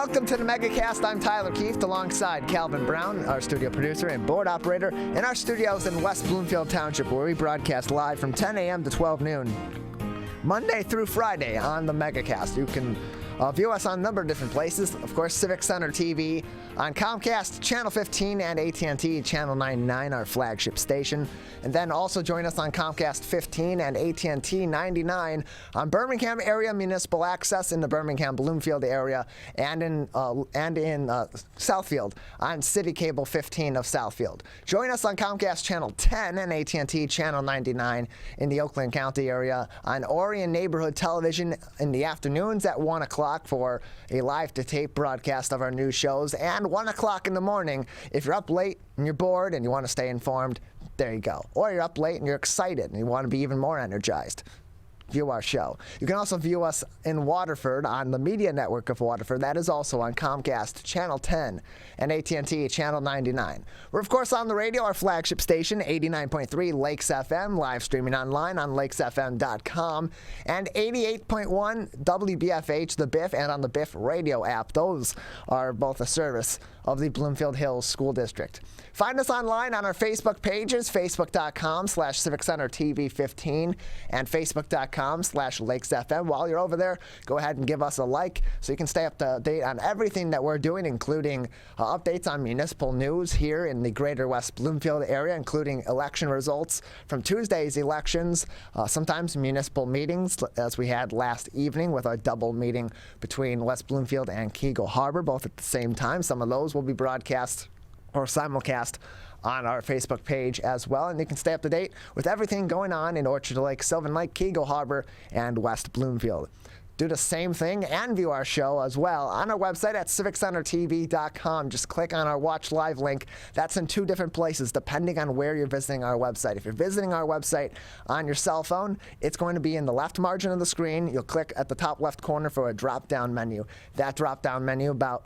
Welcome to the Megacast. I'm Tyler Keefe, alongside Calvin Brown, our studio producer and board operator, in our studios in West Bloomfield Township, where we broadcast live from 10 a.m. to 12 noon, Monday through Friday on the Megacast. You can view us on a number of different places. Of course, Civic Center TV on Comcast Channel 15 and AT&T Channel 99, our flagship station. And then also join us on Comcast 15 and AT&T 99 on Birmingham area municipal access in the Birmingham Bloomfield area, and in Southfield on City Cable 15 of Southfield. Join us on Comcast Channel 10 and AT&T Channel 99 in the Oakland County area, on Orion Neighborhood Television in the afternoons at 1 o'clock for a live-to-tape broadcast of our new shows, and 1 o'clock in the morning if you're up late and you're bored and you want to stay informed. There you go. Or you're up late and you're excited and you want to be even more energized. View our show. You can also view us in Waterford on the Media Network of Waterford. That is also on Comcast Channel 10 and AT&T Channel 99. We're, of course, on the radio, our flagship station, 89.3 Lakes FM, live streaming online on lakesfm.com, and 88.1 WBFH, the Biff, and on the Biff radio app. Those are both a service of the Bloomfield Hills School District. Find us online on our Facebook pages, facebook.com/CivicCenterTV15 and facebook.com/LakesFM. While you're over there, go ahead and give us a like so you can stay up to date on everything that we're doing, including updates on municipal news here in the greater West Bloomfield area, including election results from Tuesday's elections, sometimes municipal meetings, as we had last evening with our double meeting between West Bloomfield and Keego Harbor, both at the same time. Some of those will be broadcast or simulcast on our Facebook page as well, and you can stay up to date with everything going on in Orchard Lake, Sylvan Lake, Keego Harbor, and West Bloomfield. Do the same thing and view our show as well on our website at CivicCenterTV.com. Just click on our Watch Live link. That's in two different places depending on where you're visiting our website. If you're visiting our website on your cell phone, it's going to be in the left margin of the screen. You'll click at the top left corner for a drop-down menu. That drop-down menu at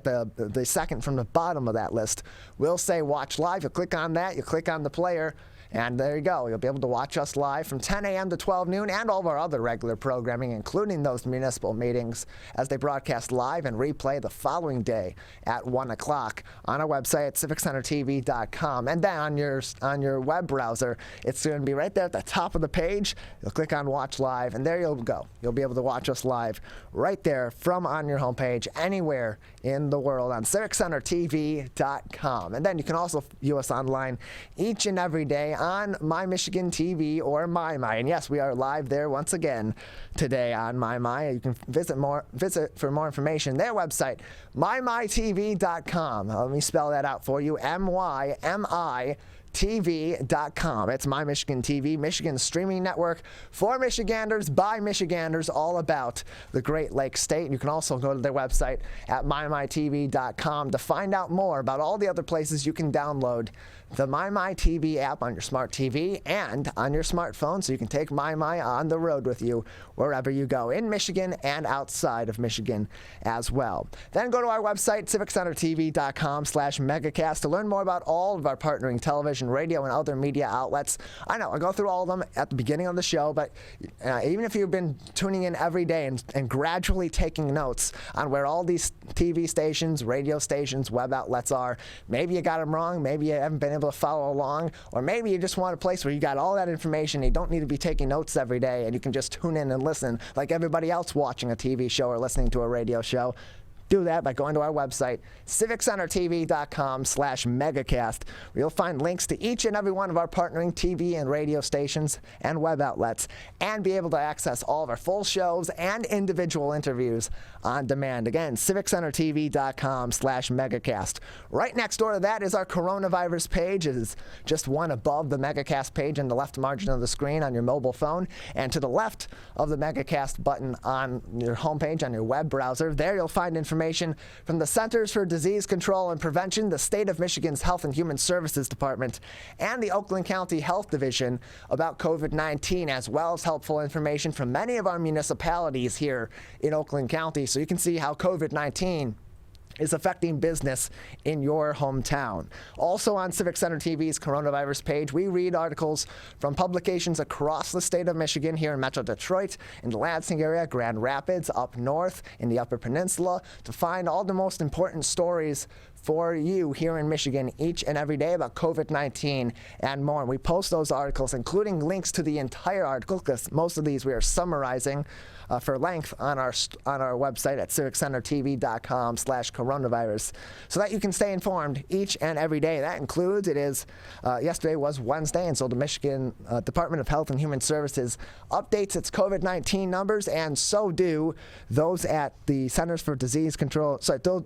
the second from the bottom of that list will say Watch Live. You'll click on that. You'll click on the player. And there you go. You'll be able to watch us live from 10 a.m. to 12 noon and all of our other regular programming, including those municipal meetings, as they broadcast live and replay the following day at 1 o'clock on our website at CivicCenterTV.com. And then on your web browser, it's going to be right there at the top of the page. You'll click on Watch Live, and there you'll go. You'll be able to watch us live right there from on your homepage anywhere in the world on CivicCenterTV.com. And then you can also view us online each and every day on My Michigan TV or My. And yes, we are live there once again today on My. You can visit for more information. Their website, MyMyTV.com. Let me spell that out for you. MYMI.TV.com. It's My Michigan TV, Michigan's streaming network for Michiganders by Michiganders, all about the Great Lakes State. You can also go to their website at MyMyTV.com to find out more about all the other places you can download the MyTV app on your smart TV and on your smartphone, so you can take My on the road with you wherever you go in Michigan and outside of Michigan as well. Then go to our website, CivicCenterTV.com/Megacast, to learn more about all of our partnering television, radio, and other media outlets. I know I go through all of them at the beginning of the show, but even if you've been tuning in every day and gradually taking notes on where all these TV stations, radio stations, web outlets are, maybe you got them wrong, maybe you haven't been able to follow along, or maybe you just want a place where you got all that information. You don't need to be taking notes every day, and you can just tune in and listen like everybody else watching a TV show or listening to a radio show. Do that by going to our website, CivicCenterTV.com/Megacast, where you'll find links to each and every one of our partnering TV and radio stations and web outlets, and be able to access all of our full shows and individual interviews on demand. Again, CivicCenterTV.com/Megacast. Right next door to that is our coronavirus page. It is just one above the Megacast page in the left margin of the screen on your mobile phone, and to the left of the Megacast button on your homepage on your web browser. There you'll find information from the Centers for Disease Control and Prevention, the State of Michigan's Health and Human Services Department, and the Oakland County Health Division about COVID-19, as well as helpful information from many of our municipalities here in Oakland County, so you can see how COVID-19 is affecting business in your hometown. Also on Civic Center TV's coronavirus page, we read articles from publications across the state of Michigan, here in Metro Detroit, in the Lansing area, Grand Rapids, up north, in the Upper Peninsula, to find all the most important stories for you here in Michigan each and every day about COVID-19 and more. And we post those articles, including links to the entire article, because most of these we are summarizing for length on our website at civiccentertv.com/coronavirus, so that you can stay informed each and every day. That includes, yesterday was Wednesday, and so the Michigan Department of Health and Human Services updates its COVID-19 numbers, and so do those at the Centers for Disease Control. So do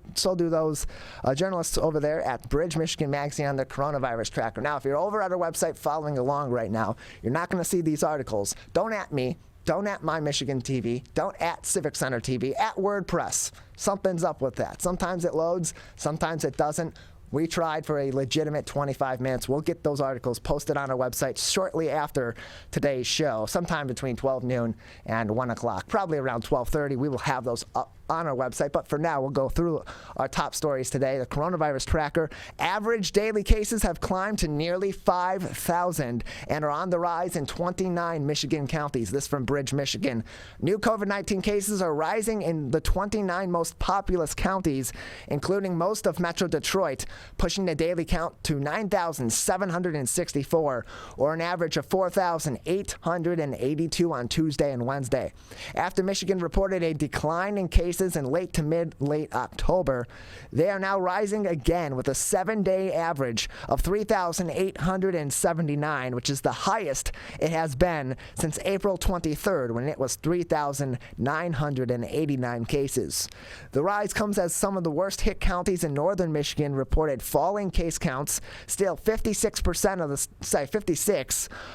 those journalists over there at Bridge Michigan Magazine on their coronavirus tracker. Now, if you're over at our website following along right now, you're not going to see these articles. Don't at me. Don't at My Michigan TV. Don't at Civic Center TV. At WordPress. Something's up with that. Sometimes it loads. Sometimes it doesn't. We tried for a legitimate 25 minutes. We'll get those articles posted on our website shortly after today's show, sometime between 12 noon and 1 o'clock. Probably around 12:30. We will have those up on our website. But for now, we'll go through our top stories today. The coronavirus tracker. Average daily cases have climbed to nearly 5,000 and are on the rise in 29 Michigan counties. This from Bridge, Michigan. New COVID-19 cases are rising in the 29 most populous counties, including most of Metro Detroit, pushing the daily count to 9,764, or an average of 4,882 on Tuesday and Wednesday. After Michigan reported a decline in cases in late to mid-late October, they are now rising again with a 7-day average of 3,879, which is the highest it has been since April 23rd, when it was 3,989 cases. The rise comes as some of the worst hit counties in northern Michigan reported falling case counts. Still, 56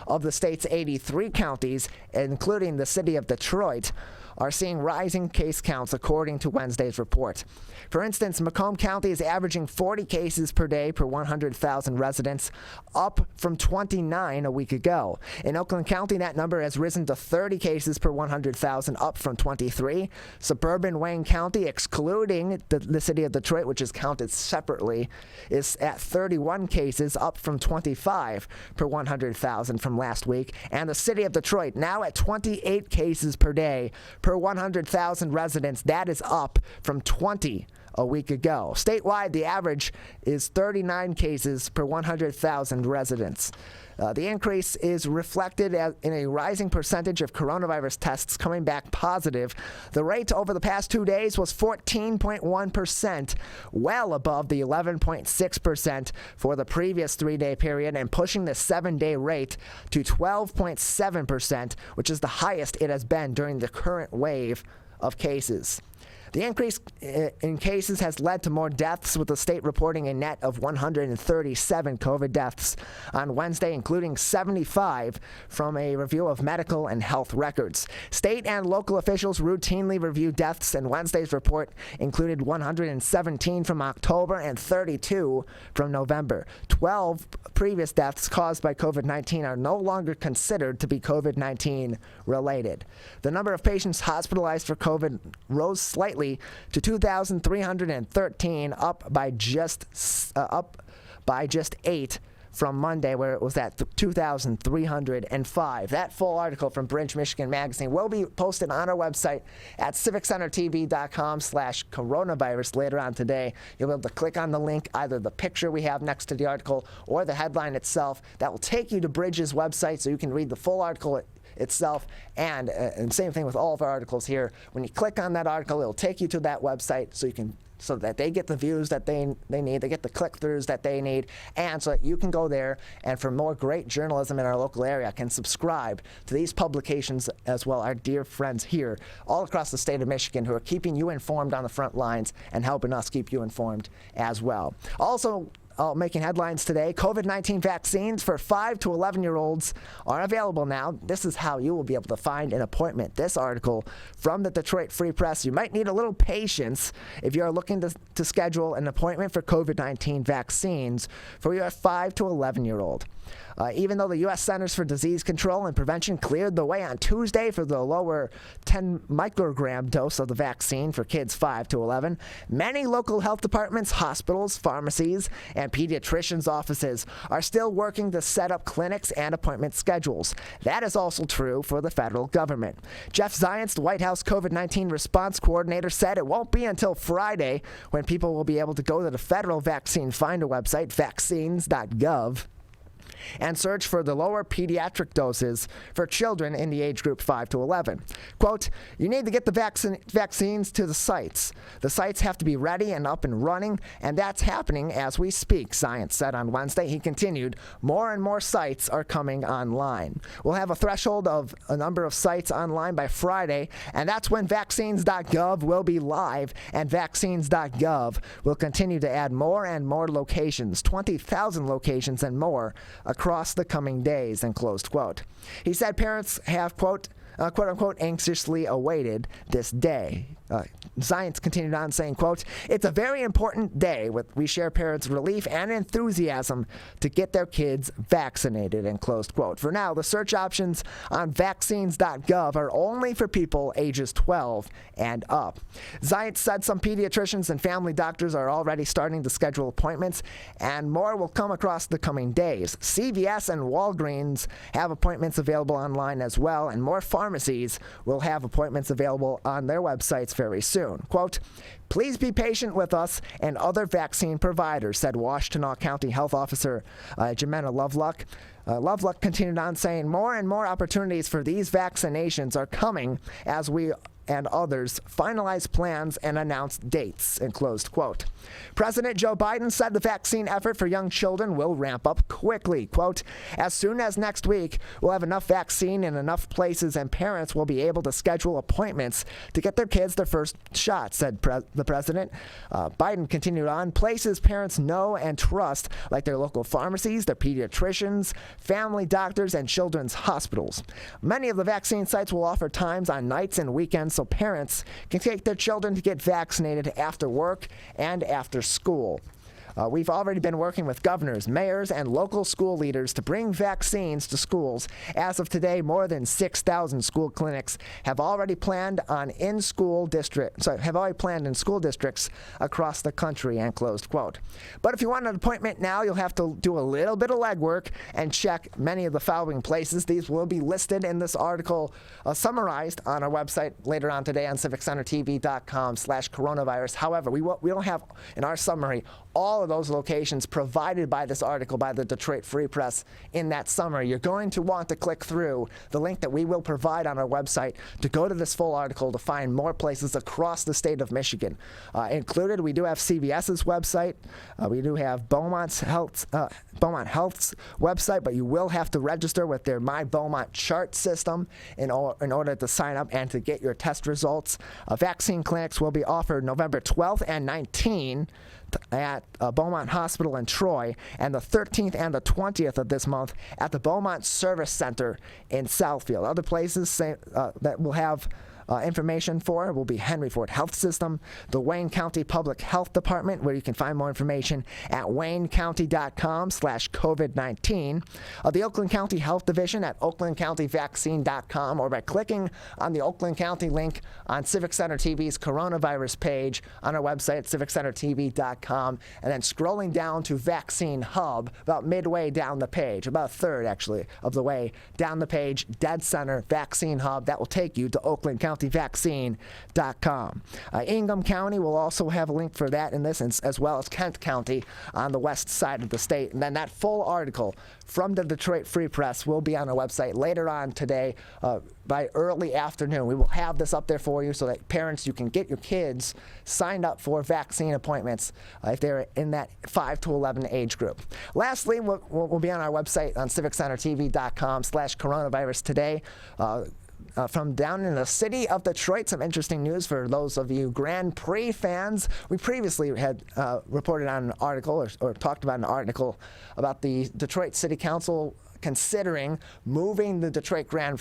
of the state's 83 counties, including the city of Detroit, are seeing rising case counts, according to Wednesday's report. For instance, Macomb County is averaging 40 cases per day per 100,000 residents, up from 29 a week ago. In Oakland County, that number has risen to 30 cases per 100,000, up from 23. Suburban Wayne County, excluding the city of Detroit, which is counted separately, is at 31 cases, up from 25 per 100,000 from last week. And the city of Detroit, now at 28 cases per day per 100,000 residents. That is up from 20 a week ago. Statewide, the average is 39 cases per 100,000 residents. The increase is reflected in a rising percentage of coronavirus tests coming back positive. The rate over the past 2 days was 14.1%, well above the 11.6% for the previous 3-day period, and pushing the 7-day rate to 12.7%, which is the highest it has been during the current wave of cases. The increase in cases has led to more deaths, with the state reporting a net of 137 COVID deaths on Wednesday, including 75 from a review of medical and health records. State and local officials routinely review deaths, and Wednesday's report included 117 from October and 32 from November. 12 previous deaths caused by COVID-19 are no longer considered to be COVID-19 related. The number of patients hospitalized for COVID rose slightly to 2,313, up by just 8 from Monday, where it was at 2,305. That full article from Bridge Michigan Magazine will be posted on our website at civiccentertv.com/coronavirus later on today. You'll be able to click on the link, either the picture we have next to the article or the headline itself. That will take you to Bridge's website, so you can read the full article itself, and same thing with all of our articles here. When you click on that article, it'll take you to that website, so that they get the views that they need, they get the click-throughs that they need, and so that you can go there and, for more great journalism in our local area, can subscribe to these publications as well. Our dear friends here all across the state of Michigan, who are keeping you informed on the front lines and helping us keep you informed as well. Also, making headlines today. COVID-19 vaccines for 5 to 11-year-olds are available now. This is how you will be able to find an appointment. This article from the Detroit Free Press. You might need a little patience if you are looking to schedule an appointment for COVID-19 vaccines for your 5 to 11-year-old. Even though the U.S. Centers for Disease Control and Prevention cleared the way on Tuesday for the lower 10 microgram dose of the vaccine for kids 5 to 11, many local health departments, hospitals, pharmacies, and pediatricians' offices are still working to set up clinics and appointment schedules. That is also true for the federal government. Jeff Zients, the White House COVID-19 response coordinator, said it won't be until Friday when people will be able to go to the federal vaccine finder website, vaccines.gov, and search for the lower pediatric doses for children in the age group 5 to 11. Quote, you need to get the vaccines to the sites. The sites have to be ready and up and running, and that's happening as we speak, Zients said on Wednesday. He continued, more and more sites are coming online. We'll have a threshold of a number of sites online by Friday, and that's when vaccines.gov will be live, and vaccines.gov will continue to add more and more locations, 20,000 locations and more, across the coming days, and closed quote. He said parents have, quote unquote, anxiously awaited this day. Zients continued on saying, quote, it's a very important day. We share parents' relief and enthusiasm to get their kids vaccinated, and closed quote. For now, the search options on vaccines.gov are only for people ages 12 and up. Zients said some pediatricians and family doctors are already starting to schedule appointments, and more will come across the coming days. CVS and Walgreens have appointments available online as well, and more pharmacies will have appointments available on their websites very soon. Quote, please be patient with us and other vaccine providers, said Washtenaw County Health Officer Jimena Lovelock. Lovelock continued on saying more and more opportunities for these vaccinations are coming as we and others finalize plans and announce dates, and closed quote. President Joe Biden said the vaccine effort for young children will ramp up quickly. Quote, as soon as next week, we'll have enough vaccine in enough places and parents will be able to schedule appointments to get their kids their first shot, said the president. Biden continued on, places parents know and trust, like their local pharmacies, their pediatricians, family doctors, and children's hospitals. Many of the vaccine sites will offer times on nights and weekends so parents can take their children to get vaccinated after work and after school. We've already been working with governors, mayors, and local school leaders to bring vaccines to schools. As of today, more than 6,000 school clinics have already planned in school districts across the country, and closed quote. But if you want an appointment now, you'll have to do a little bit of legwork and check many of the following places. These will be listed in this article, summarized on our website later on today on civiccentertv.com/coronavirus. However, we don't have in our summary all of those locations provided by this article by the Detroit Free Press in that summary. You're going to want to click through the link that we will provide on our website to go to this full article to find more places across the state of Michigan. Included, we do have CVS's website. We do have Beaumont Health's website, but you will have to register with their My Beaumont chart system in order to sign up and to get your test results. Vaccine clinics will be offered November 12th and 19th at Beaumont Hospital in Troy, and the 13th and the 20th of this month at the Beaumont Service Center in Southfield. Other places that will have information for will be Henry Ford Health System, the Wayne County Public Health Department, where you can find more information at waynecounty.com/COVID-19, the Oakland County Health Division at oaklandcountyvaccine.com, or by clicking on the Oakland County link on Civic Center TV's coronavirus page on our website, civiccentertv.com, and then scrolling down to Vaccine Hub, about midway down the page, about a third actually of the way down the page, dead center, Vaccine Hub. That will take you to Oakland County Vaccine.com. Ingham County will also have a link for that in this, as well as Kent County on the west side of the state. And then that full article from the Detroit Free Press will be on our website later on today by early afternoon. We will have this up there for you so that parents, you can get your kids signed up for vaccine appointments if they're in that 5 to 11 age group. Lastly, we'll be on our website on civiccentertv.com/coronavirus today. from down in the city of Detroit, some interesting news for those of you Grand Prix fans. We previously had reported on an article or talked about an article about the Detroit City Council considering moving the Detroit Grand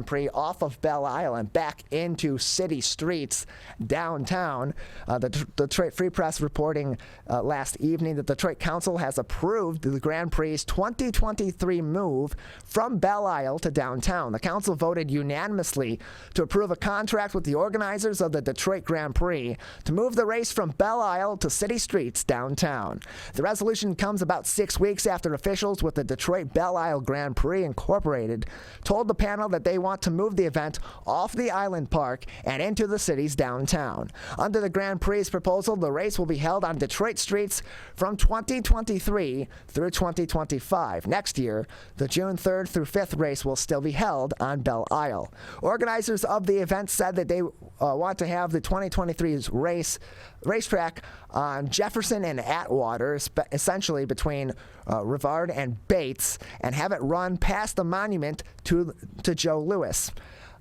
Prix off of Belle Isle and back into city streets downtown. The Detroit Free Press reporting last evening that the Detroit Council has approved the Grand Prix's 2023 move from Belle Isle to downtown. The council voted unanimously to approve a contract with the organizers of the Detroit Grand Prix to move the race from Belle Isle to city streets downtown. The resolution comes about 6 weeks after officials with the Detroit Belle Isle Grand Prix Incorporated told the panel that they want to move the event off the Island Park and into the city's downtown. Under the Grand Prix's proposal, the race will be held on Detroit streets from 2023 through 2025. Next year, the June 3rd through 5th race will still be held on Belle Isle. Organizers of the event said that they want to have the 2023's racetrack on Jefferson and Atwater, essentially between Rivard and Bates, and have it run past the monument to Joe Louis.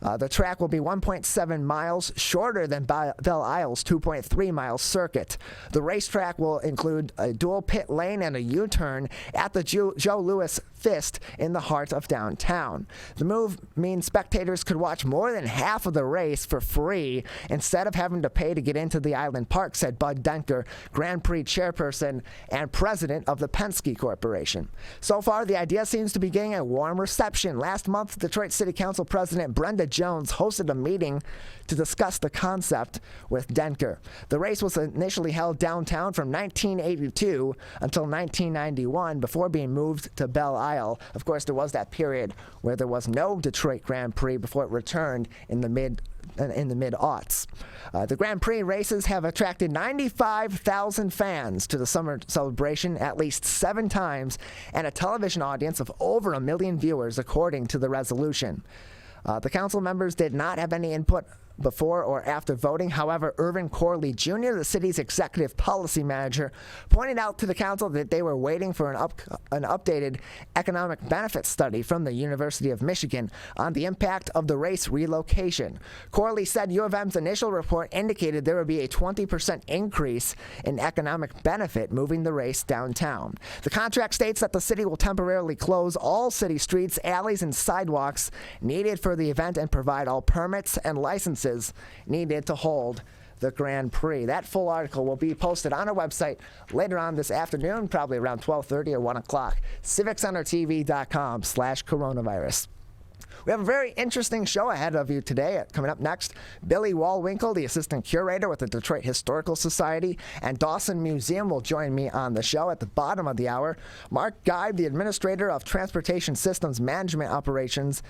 The track will be 1.7 miles shorter than Belle Isle's 2.3-mile circuit. The racetrack will include a dual pit lane and a U-turn at the Joe Louis Fist in the heart of downtown. The move means spectators could watch more than half of the race for free instead of having to pay to get into the Island Park, said Bud Denker, Grand Prix chairperson and president of the Penske Corporation. So far, the idea seems to be getting a warm reception. Last month, Detroit City Council President Brenda Jones hosted a meeting to discuss the concept with Denker. The race was initially held downtown from 1982 until 1991 before being moved to Belle Isle. Of course, there was that period where there was no Detroit Grand Prix before it returned in the mid-aughts. The Grand Prix races have attracted 95,000 fans to the summer celebration at least 7 times and a television audience of over 1 million viewers, according to the resolution. The council members did not have any input before or after voting. However, Irvin Corley Jr., the city's executive policy manager, pointed out to the council that they were waiting for an updated economic benefit study from the University of Michigan on the impact of the race relocation. Corley said U of M's initial report indicated there would be a 20% increase in economic benefit moving the race downtown. The contract states that the city will temporarily close all city streets, alleys, and sidewalks needed for the event and provide all permits and licenses needed to hold the Grand Prix. That full article will be posted on our website later on this afternoon, probably around 12:30 or 1 o'clock. civiccentertv.com/coronavirus. We have a very interesting show ahead of you today. Coming up next, Billy Wall-Winkle, the Assistant Curator with the Detroit Historical Society, and Dossin Museum will join me on the show at the bottom of the hour. Mark Geib, the Administrator of Transportation Systems Management Operations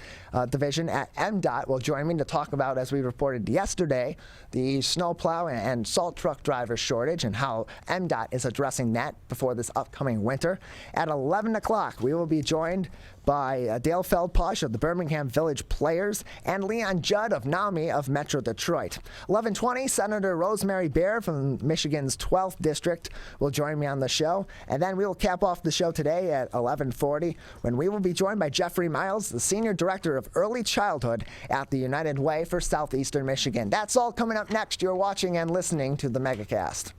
Division at M.D.O.T, will join me to talk about, as we reported yesterday, the snowplow and salt truck driver shortage and how M.D.O.T is addressing that before this upcoming winter. At 11 o'clock, we will be joined by Dale Feldposh of the Birmingham Village Players and Leon Judd of NAMI of Metro Detroit. 11:20, Senator Rosemary Bayer from Michigan's 12th District will join me on the show. And then we will cap off the show today at 11:40 when we will be joined by Jeffrey Miles, the Senior Director of Early Childhood at the United Way for Southeastern Michigan. That's all coming up next. You're watching and listening to the Megacast.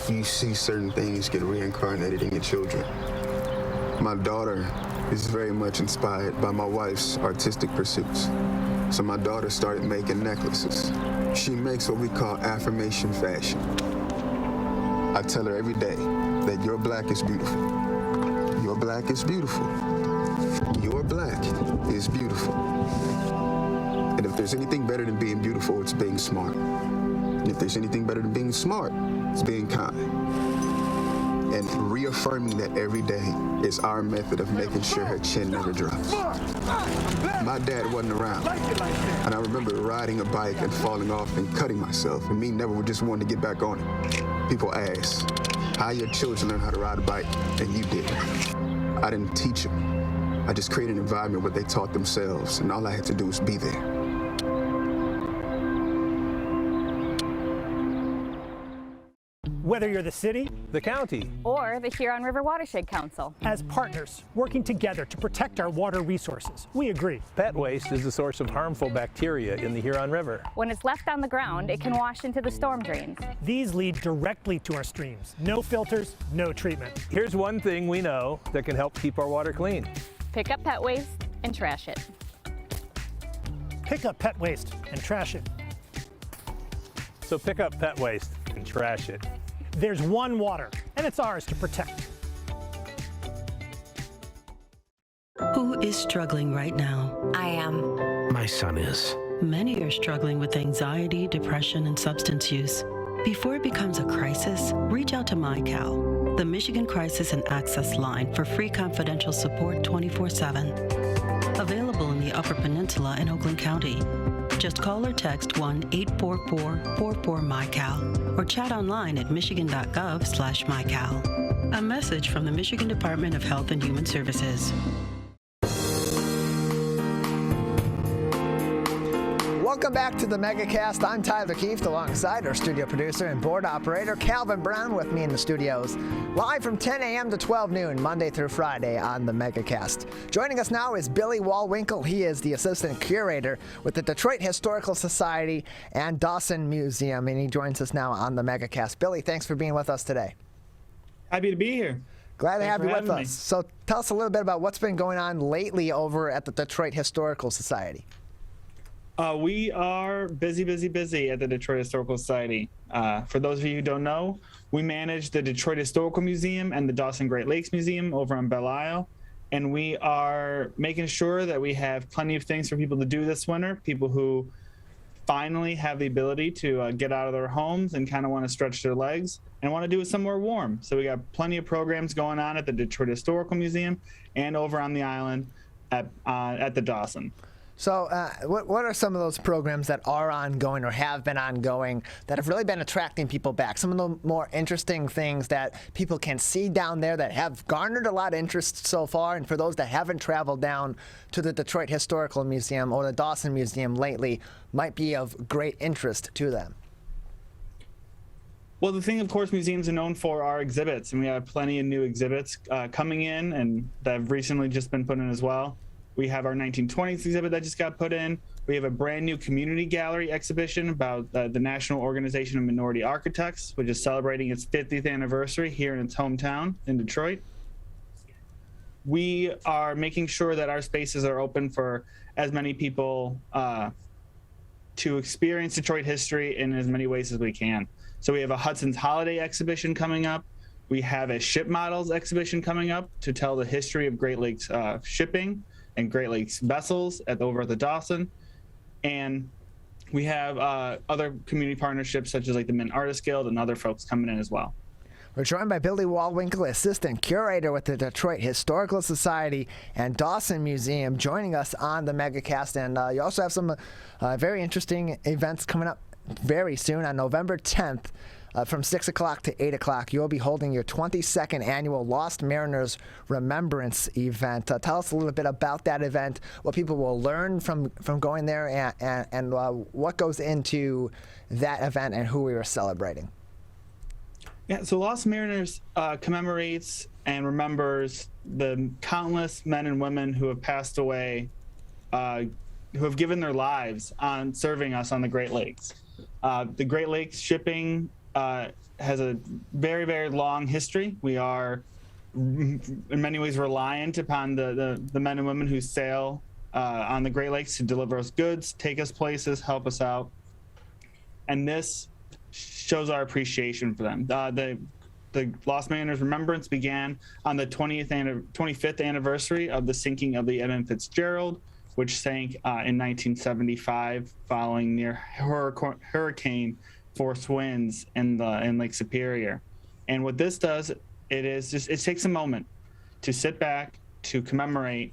You see certain things get reincarnated in your children. My daughter is very much inspired by my wife's artistic pursuits. So my daughter started making necklaces. She makes what we call affirmation fashion. I tell her every day that your black is beautiful. Your black is beautiful. Your black is beautiful. And if there's anything better than being beautiful, it's being smart. And if there's anything better than being smart, it's being kind. And reaffirming that every day is our method of making sure her chin never drops. My dad wasn't around, and I remember riding a bike and falling off and cutting myself, and me never just wanting to get back on it. People ask, how your children learn how to ride a bike, and you didn't. I didn't teach them. I just created an environment where they taught themselves, and all I had to do was be there. Whether you're the city, the county, or the Huron River Watershed Council. As partners working together to protect our water resources, we agree. Pet waste is the source of harmful bacteria in the Huron River. When it's left on the ground, it can wash into the storm drains. These lead directly to our streams. No filters, no treatment. Here's one thing we know that can help keep our water clean. Pick up pet waste and trash it. Pick up pet waste and trash it. So pick up pet waste and trash it. There's one water, and it's ours to protect. Who is struggling right now? I am. My son is. Many are struggling with anxiety, depression, and substance use. Before it becomes a crisis, reach out to MyCal, the Michigan Crisis and Access Line for free confidential support 24/7. Available in the Upper Peninsula and Oakland County. Just call or text 1-844-44-MyCal or chat online at michigan.gov/MyCal. A message from the Michigan Department of Health and Human Services. Welcome back to the Megacast. I'm Tyler Keefe, alongside our studio producer and board operator, Calvin Brown, with me in the studios, live from 10 a.m. to 12 noon, Monday through Friday on the Megacast. Joining us now is Billy Wall-Winkle. He is the Assistant Curator with the Detroit Historical Society and Dossin Museum, and he joins us now on the Megacast. Billy, thanks for being with us today. Happy to be here. Glad to have you with us. Me. So tell us a little bit about what's been going on lately over at the Detroit Historical Society. We are busy at the Detroit Historical Society. For those of you who don't know, we manage the Detroit Historical Museum and the Dossin Great Lakes Museum over on Belle Isle. And we are making sure that we have plenty of things for people to do this winter, people who finally have the ability to get out of their homes and kind of want to stretch their legs and want to do it somewhere warm. So we got plenty of programs going on at the Detroit Historical Museum and over on the island at the Dossin. So what are some of those programs that are ongoing or have been ongoing that have really been attracting people back? Some of the more interesting things that people can see down there that have garnered a lot of interest so far, and for those that haven't traveled down to the Detroit Historical Museum or the Dossin Museum lately, might be of great interest to them. Well, the thing, of course, museums are known for are exhibits, and we have plenty of new exhibits coming in and that have recently just been put in as well. We have our 1920s exhibit that just got put in. We have a brand new community gallery exhibition about the National Organization of Minority Architects, which is celebrating its 50th anniversary here in its hometown in Detroit. We are making sure that our spaces are open for as many people to experience Detroit history in as many ways as we can. So we have a Hudson's Holiday exhibition coming up. We have a ship models exhibition coming up to tell the history of Great Lakes shipping and Great Lakes vessels over at the Dossin. And we have other community partnerships such as like the Mint Artist Guild and other folks coming in as well. We're joined by Billy Wall-Winkle, Assistant Curator with the Detroit Historical Society and Dossin Museum, joining us on the Megacast. And you also have some very interesting events coming up very soon on November 10th. From 6 o'clock to 8 o'clock, you'll be holding your 22nd Annual Lost Mariners Remembrance event. Tell us a little bit about that event, what people will learn from going there, and what goes into that event and who we are celebrating. Yeah, so Lost Mariners commemorates and remembers the countless men and women who have passed away, who have given their lives on serving us on the Great Lakes. The Great Lakes shipping has a very, very long history. We are, in many ways, reliant upon the men and women who sail on the Great Lakes to deliver us goods, take us places, help us out. And this shows our appreciation for them. The Lost Mariners Remembrance began on the 25th anniversary of the sinking of the M.M. Fitzgerald, which sank in 1975 following near hurricane force winds in Lake Superior. And what this does, it takes a moment to sit back, to commemorate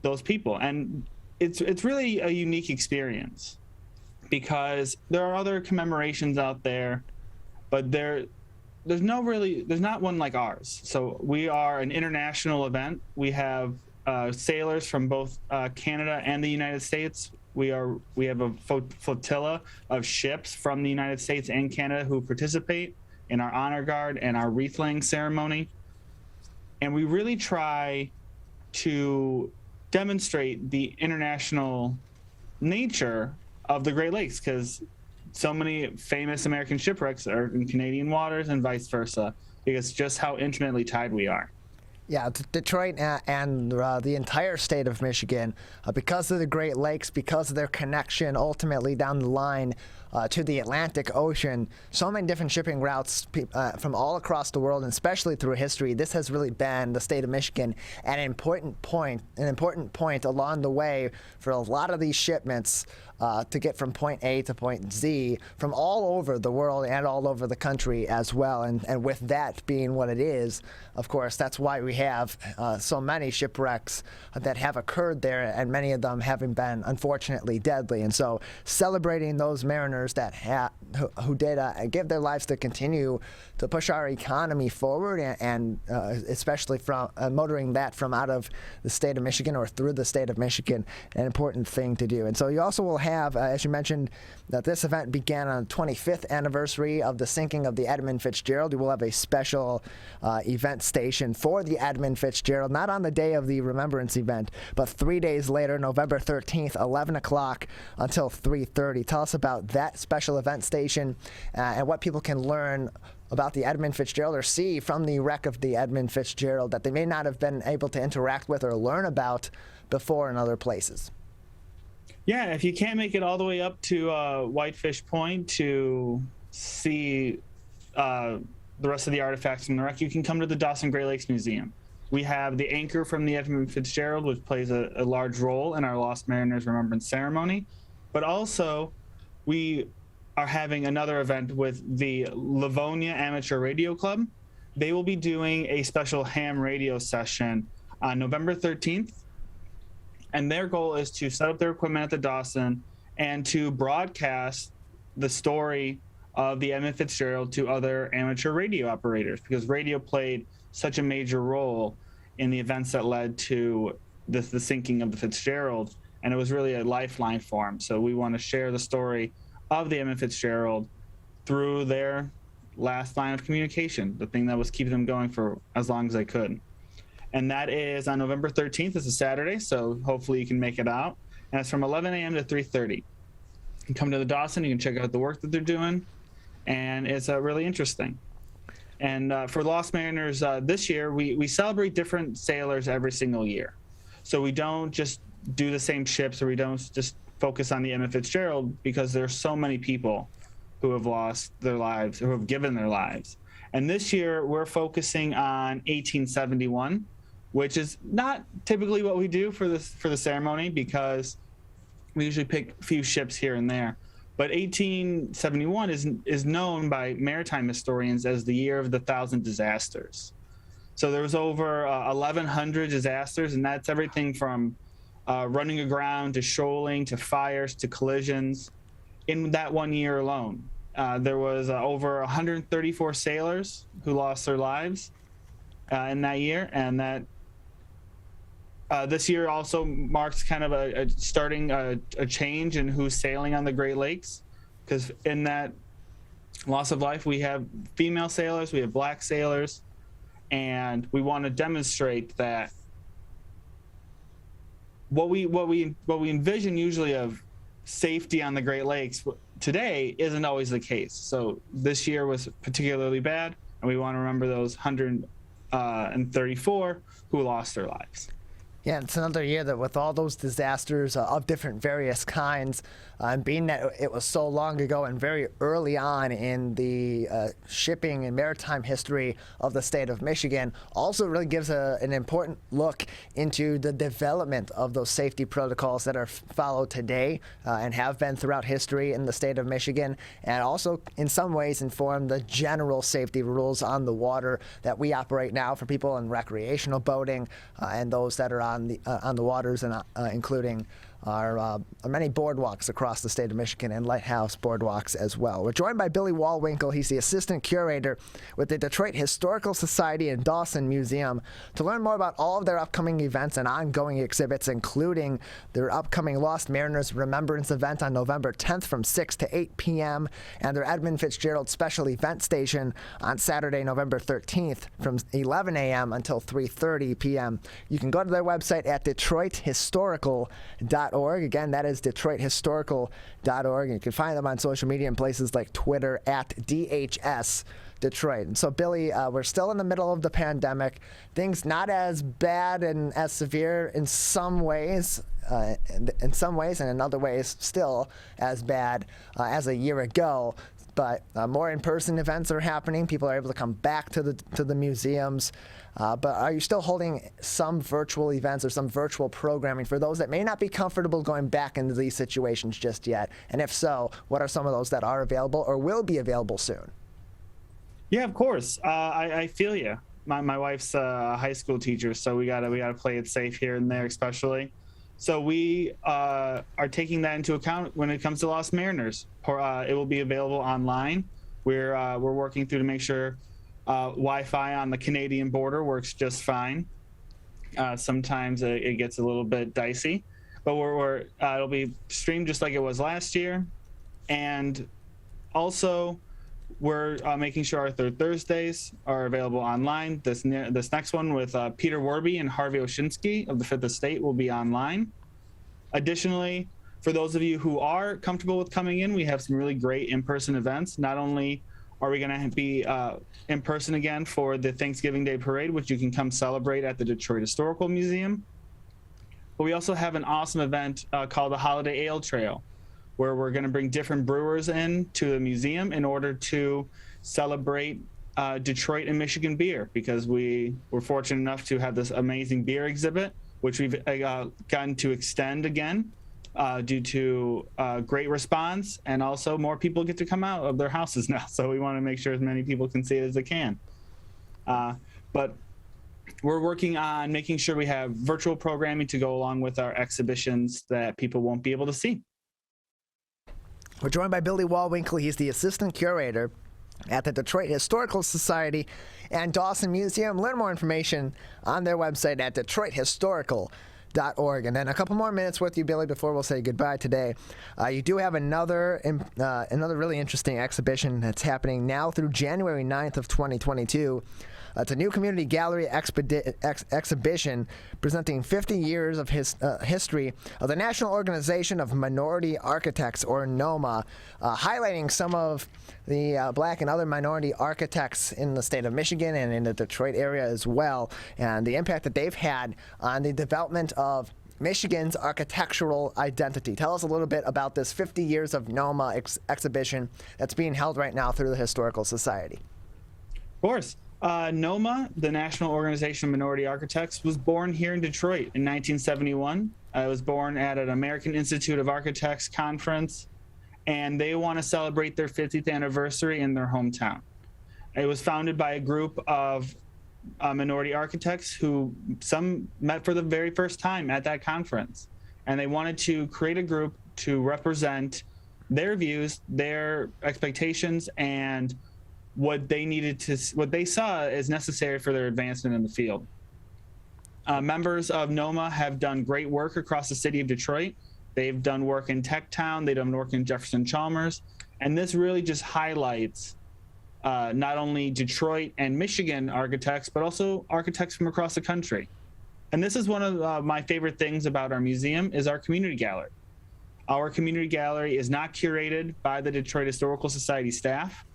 those people. And it's really a unique experience because there are other commemorations out there, but there's not one like ours. So we are an international event. We have sailors from both Canada and the United States. We have a flotilla of ships from the United States and Canada who participate, in our honor guard and our wreath laying ceremony. And we really try to demonstrate the international nature of the Great Lakes, because so many famous American shipwrecks are in Canadian waters and vice versa, because just how intimately tied we are. Yeah, Detroit and the entire state of Michigan, because of the Great Lakes, because of their connection ultimately down the line to the Atlantic Ocean, so many different shipping routes from all across the world, and especially through history. This has really been the state of Michigan an important point along the way for a lot of these shipments to get from point A to point Z from all over the world and all over the country as well. And with that being what it is, of course, that's why we have so many shipwrecks that have occurred there, and many of them having been unfortunately deadly. And so celebrating those mariners that who did give their lives to continue to push our economy forward, and especially from motoring that from out of the state of Michigan or through the state of Michigan, an important thing to do. And so you also will have, as you mentioned, that this event began on the 25th anniversary of the sinking of the Edmund Fitzgerald. You will have a special event station for the Edmund Fitzgerald, not on the day of the Remembrance event, but 3 days later, November 13th, 11 o'clock until 3:30. Tell us about that special event station and what people can learn about the Edmund Fitzgerald or see from the wreck of the Edmund Fitzgerald that they may not have been able to interact with or learn about before in other places. Yeah, if you can't make it all the way up to Whitefish Point to see the rest of the artifacts from the wreck, you can come to the Dossin Great Lakes Museum. We have the anchor from the Edmund Fitzgerald, which plays a large role in our Lost Mariners Remembrance ceremony. But also, we are having another event with the Livonia Amateur Radio Club. They will be doing a special ham radio session on November 13th. And their goal is to set up their equipment at the Dossin and to broadcast the story of the Edmund Fitzgerald to other amateur radio operators, because radio played such a major role in the events that led to the sinking of the Fitzgerald. And it was really a lifeline for them. So we want to share the story of the Edmund Fitzgerald through their last line of communication, the thing that was keeping them going for as long as they could. And that is on November 13th. It's a Saturday, so hopefully you can make it out. And it's from 11 a.m. to 3:30. You can come to the Dossin, you can check out the work that they're doing, and it's really interesting. And for Lost Mariners this year, we celebrate different sailors every single year. So we don't just do the same ships, or we don't just focus on the Edmund Fitzgerald, because there's so many people who have lost their lives, who have given their lives. And this year we're focusing on 1871, which is not typically what we do for the ceremony, because we usually pick a few ships here and there. But 1871 is known by maritime historians as the year of the 1,000 disasters. So there was over 1,100 disasters, and that's everything from running aground to shoaling to fires to collisions in that 1 year alone. There was over 134 sailors who lost their lives in that year, and that this year also marks kind of starting a change in who's sailing on the Great Lakes, because in that loss of life we have female sailors, we have black sailors, and we want to demonstrate that what we envision usually of safety on the Great Lakes today isn't always the case. So this year was particularly bad, and we want to remember those 134 who lost their lives. Yeah, it's another year that with all those disasters of different various kinds, and being that it was so long ago and very early on in the shipping and maritime history of the state of Michigan, also really gives an important look into the development of those safety protocols that are followed today and have been throughout history in the state of Michigan, and also in some ways inform the general safety rules on the water that we operate now for people in recreational boating and those that are on the waters, and including our many boardwalks across the state of Michigan and lighthouse boardwalks as well. We're joined by Billy Wall-Winkle. He's the Assistant Curator with the Detroit Historical Society and Dossin Museum to learn more about all of their upcoming events and ongoing exhibits, including their upcoming Lost Mariners Remembrance event on November 10th from 6 to 8 p.m. and their Edmund Fitzgerald Special Event Station on Saturday, November 13th from 11 a.m. until 3:30 p.m. You can go to their website at DetroitHistorical.org. Again, that is DetroitHistorical.org. You can find them on social media in places like Twitter at DHS Detroit. And so, Billy, we're still in the middle of the pandemic. Things not as bad and as severe in some ways, and in other ways still as bad as a year ago. But more in-person events are happening. People are able to come back to the museums. But are you still holding some virtual events or some virtual programming for those that may not be comfortable going back into these situations just yet? And if so, what are some of those that are available or will be available soon? Yeah, of course. I feel you. My wife's a high school teacher, so we gotta play it safe here and there, especially. So we are taking that into account when it comes to Lost Mariners. It will be available online. We're working through to make sure Wi-Fi on the Canadian border works just fine. Sometimes it gets a little bit dicey, but it'll be streamed just like it was last year. And also, we're making sure our Third Thursdays are available online. This next one with Peter Werby and Harvey Oshinsky of the Fifth Estate will be online. Additionally, for those of you who are comfortable with coming in, we have some really great in-person events. Not only are we going to be in person again for the Thanksgiving Day Parade, which you can come celebrate at the Detroit Historical Museum, but we also have an awesome event called the Holiday Ale Trail, where we're going to bring different brewers in to the museum in order to celebrate Detroit and Michigan beer, because we were fortunate enough to have this amazing beer exhibit, which we've gotten to extend again due to great response, and also more people get to come out of their houses now. So we want to make sure as many people can see it as they can. But we're working on making sure we have virtual programming to go along with our exhibitions that people won't be able to see. We're joined by Billy Wall-Winkle. He's the Assistant Curator at the Detroit Historical Society and Dossin Museum. Learn more information on their website at DetroitHistorical.org. And then a couple more minutes with you, Billy, before we'll say goodbye today. You do have another really interesting exhibition that's happening now through January 9th of 2022. It's a new community gallery exhibition presenting 50 years of history of the National Organization of Minority Architects, or NOMA, highlighting some of the black and other minority architects in the state of Michigan and in the Detroit area as well, and the impact that they've had on the development of Michigan's architectural identity. Tell us a little bit about this 50 Years of NOMA exhibition that's being held right now through the Historical Society. Of course. NOMA, the National Organization of Minority Architects, was born here in Detroit in 1971. It was born at an American Institute of Architects conference, and they want to celebrate their 50th anniversary in their hometown. It was founded by a group of minority architects who some met for the very first time at that conference, and they wanted to create a group to represent their views, their expectations, and what they saw as necessary for their advancement in the field. Members of NOMA have done great work across the city of Detroit. They've done work in Techtown, they've done work in Jefferson Chalmers, and this really just highlights not only Detroit and Michigan architects, but also architects from across the country. And this is one of my favorite things about our museum is our community gallery. Our community gallery is not curated by the Detroit Historical Society staff.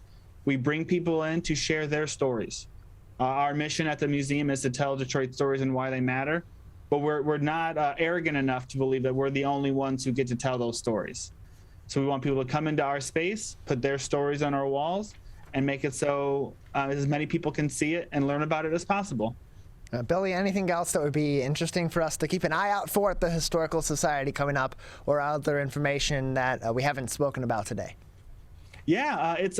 We bring people in to share their stories. Our mission at the museum is to tell Detroit stories and why they matter, but we're not arrogant enough to believe that we're the only ones who get to tell those stories. So we want people to come into our space, put their stories on our walls, and make it so as many people can see it and learn about it as possible. Billy, anything else that would be interesting for us to keep an eye out for at the Historical Society coming up, or other information that we haven't spoken about today? Yeah, it's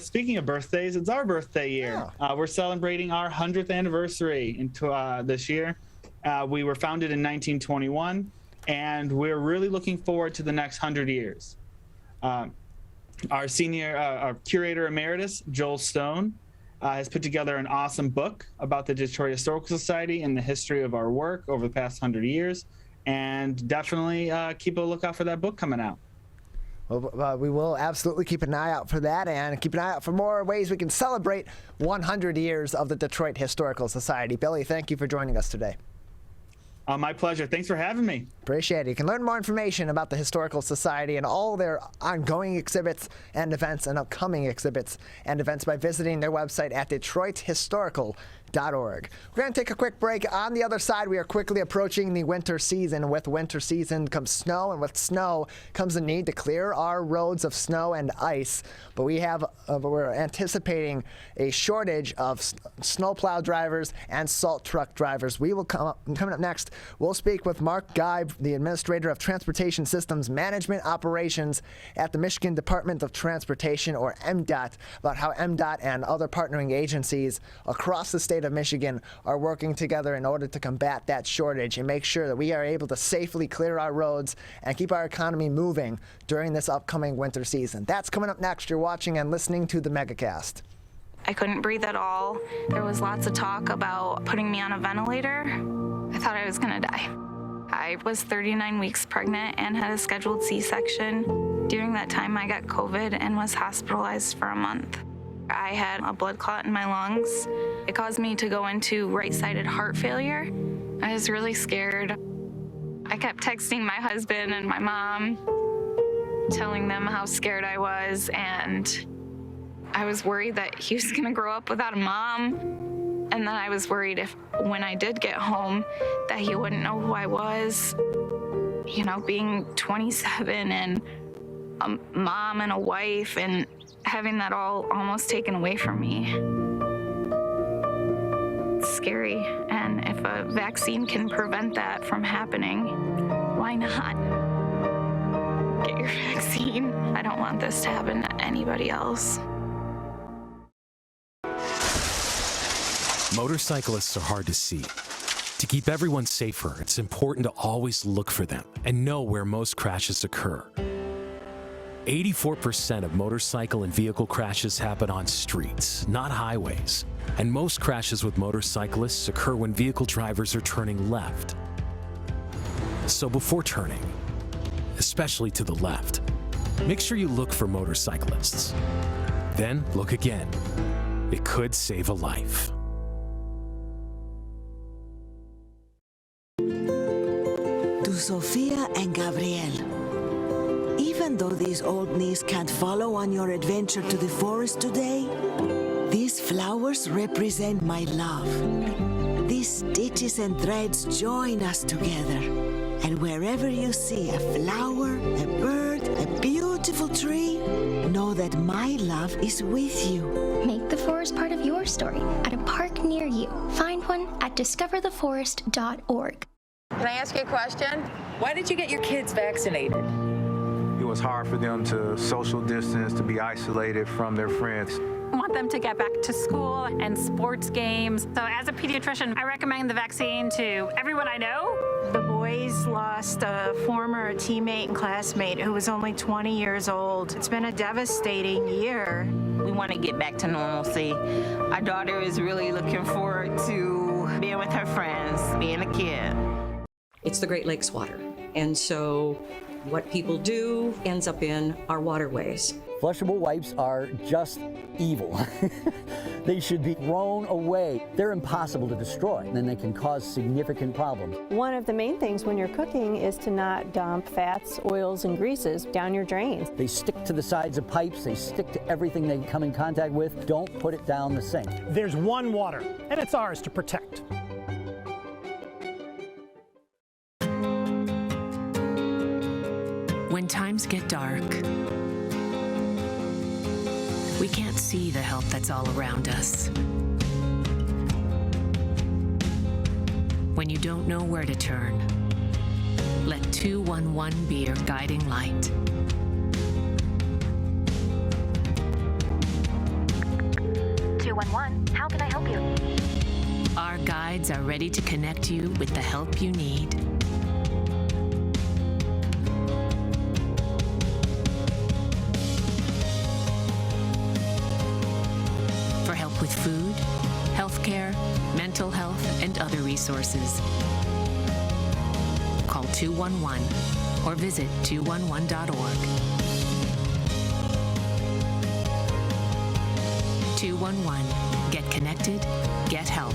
speaking of birthdays, it's our birthday year. Oh. We're celebrating our 100th anniversary this year. We were founded in 1921, and we're really looking forward to the next 100 years. Our curator emeritus, Joel Stone, has put together an awesome book about the Detroit Historical Society and the history of our work over the past 100 years. And definitely keep a lookout for that book coming out. Well, we will absolutely keep an eye out for that, and keep an eye out for more ways we can celebrate 100 years of the Detroit Historical Society. Billy, thank you for joining us today. My pleasure. Thanks for having me. Appreciate it. You can learn more information about the Historical Society and all their ongoing exhibits and events and upcoming exhibits and events by visiting their website at DetroitHistorical.org. We're going to take a quick break. On the other side, we are quickly approaching the winter season. With winter season comes snow, and with snow comes the need to clear our roads of snow and ice. But we're anticipating a shortage of snowplow drivers and salt truck drivers. We will coming up next, we'll speak with Mark Geib, the Administrator of Transportation Systems Management Operations at the Michigan Department of Transportation, or M.D.O.T, about how M.D.O.T and other partnering agencies across the state of Michigan are working together in order to combat that shortage and make sure that we are able to safely clear our roads and keep our economy moving during this upcoming winter season. That's coming up next. You're watching and listening to the Megacast. I couldn't breathe at all. There was lots of talk about putting me on a ventilator. I thought I was gonna die. I was 39 weeks pregnant and had a scheduled C-section. During that time, I got COVID and was hospitalized for a month. I had a blood clot in my lungs. It caused me to go into right-sided heart failure. I was really scared. I kept texting my husband and my mom, telling them how scared I was, and I was worried that he was gonna grow up without a mom. And then I was worried if, when I did get home, that he wouldn't know who I was. You know, being 27 and a mom and a wife and having that all almost taken away from me. It's scary, and if a vaccine can prevent that from happening, why not? Get your vaccine. I don't want this to happen to anybody else. Motorcyclists are hard to see. To keep everyone safer, it's important to always look for them and know where most crashes occur. 84% of motorcycle and vehicle crashes happen on streets, not highways. And most crashes with motorcyclists occur when vehicle drivers are turning left. So before turning, especially to the left, make sure you look for motorcyclists. Then look again. It could save a life. To Sophia and Gabriel. Even though these old knees can't follow on your adventure to the forest today, these flowers represent my love. These stitches and threads join us together. And wherever you see a flower, a bird, a beautiful tree, know that my love is with you. Make the forest part of your story at a park near you. Find one at discovertheforest.org. Can I ask you a question? Why did you get your kids vaccinated? It was hard for them to social distance, to be isolated from their friends. I want them to get back to school and sports games. So as a pediatrician, I recommend the vaccine to everyone I know. The boys lost a former teammate and classmate who was only 20 years old. It's been a devastating year. We want to get back to normalcy. Our daughter is really looking forward to being with her friends, being a kid. It's the Great Lakes water. And so what people do ends up in our waterways. Flushable wipes are just evil. They should be thrown away. They're impossible to destroy, and they can cause significant problems. One of the main things when you're cooking is to not dump fats, oils, and greases down your drains. They stick to the sides of pipes. They stick to everything they come in contact with. Don't put it down the sink. There's one water, and it's ours to protect. When times get dark, we can't see the help that's all around us. When you don't know where to turn, let 211 be your guiding light. How can I help you? Our guides are ready to connect you with the help you need. resources. Call 211 or visit 211.org. 211. Get connected, get help.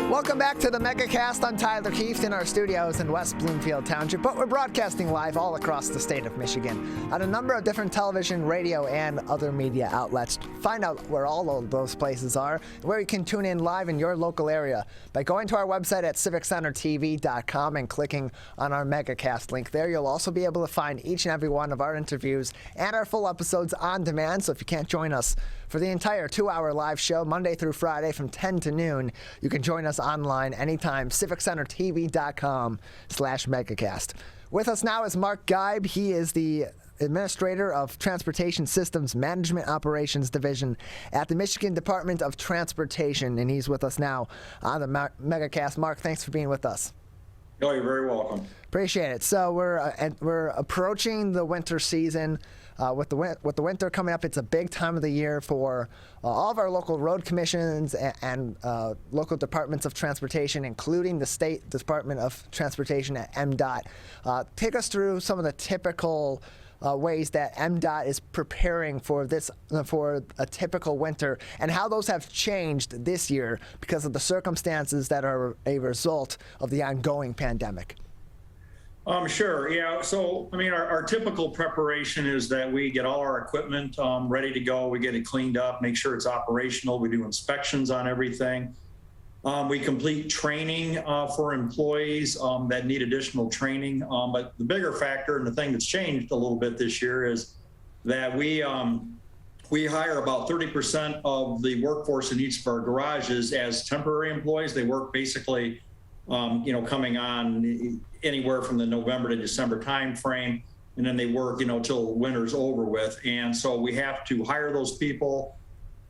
Welcome back to the Megacast. I'm Tyler Keefe in our studios in West Bloomfield Township, but we're broadcasting live all across the state of Michigan on a number of different television, radio, and other media outlets. Find out where all of those places are, where you can tune in live in your local area by going to our website at civiccentertv.com and clicking on our Megacast link there. You'll also be able to find each and every one of our interviews and our full episodes on demand, so if you can't join us for the entire 2-hour live show, Monday through Friday from 10 to noon, you can join us online anytime, civiccentertv.com/Megacast. With us now is Mark Geib. He is the Administrator of Transportation Systems Management Operations Division at the Michigan Department of Transportation, and he's with us now on the Megacast. Mark, thanks for being with us. Oh, you're very welcome. Appreciate it. So we're approaching the winter season. With the winter coming up, it's a big time of the year for all of our local road commissions and local departments of transportation, including the State Department of Transportation at M.D.O.T. Take us through some of the typical ways that M.D.O.T. is preparing for a typical winter, and how those have changed this year because of the circumstances that are a result of the ongoing pandemic. Sure. Yeah. So, I mean, our typical preparation is that we get all our equipment ready to go. We get it cleaned up, make sure it's operational. We do inspections on everything. We complete training for employees that need additional training. But the bigger factor and the thing that's changed a little bit this year is that we hire about 30% of the workforce in each of our garages as temporary employees. They work basically coming on anywhere from the November to December time frame, and then they work, till winter's over with. And so we have to hire those people.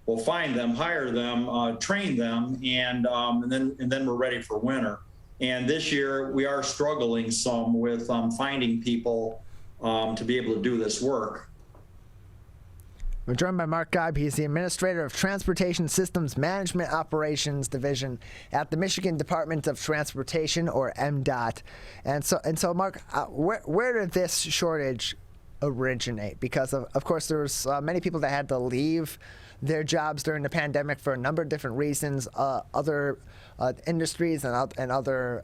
We'll find them, hire them, train them, and then we're ready for winter. And this year we are struggling some with finding people to be able to do this work. We're joined by Mark Geib. He's the Administrator of Transportation Systems Management Operations Division at the Michigan Department of Transportation, or M.D.O.T. And so, Mark, where did this shortage originate? Because of course there's many people that had to leave their jobs during the pandemic for a number of different reasons. Other industries and other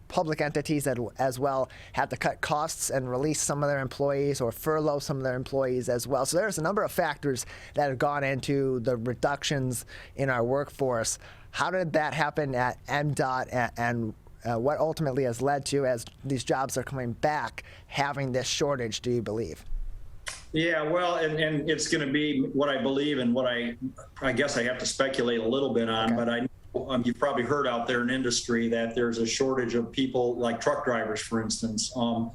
public entities as well had to cut costs and release some of their employees or furlough some of their employees as well. So there's a number of factors that have gone into the reductions in our workforce. How did that happen at M.D.O.T. and what ultimately has led to, as these jobs are coming back, having this shortage, do you believe? Yeah, well, and it's going to be what I believe and what I guess I have to speculate a little bit on, but I know you've probably heard out there in industry that there's a shortage of people like truck drivers, for instance, and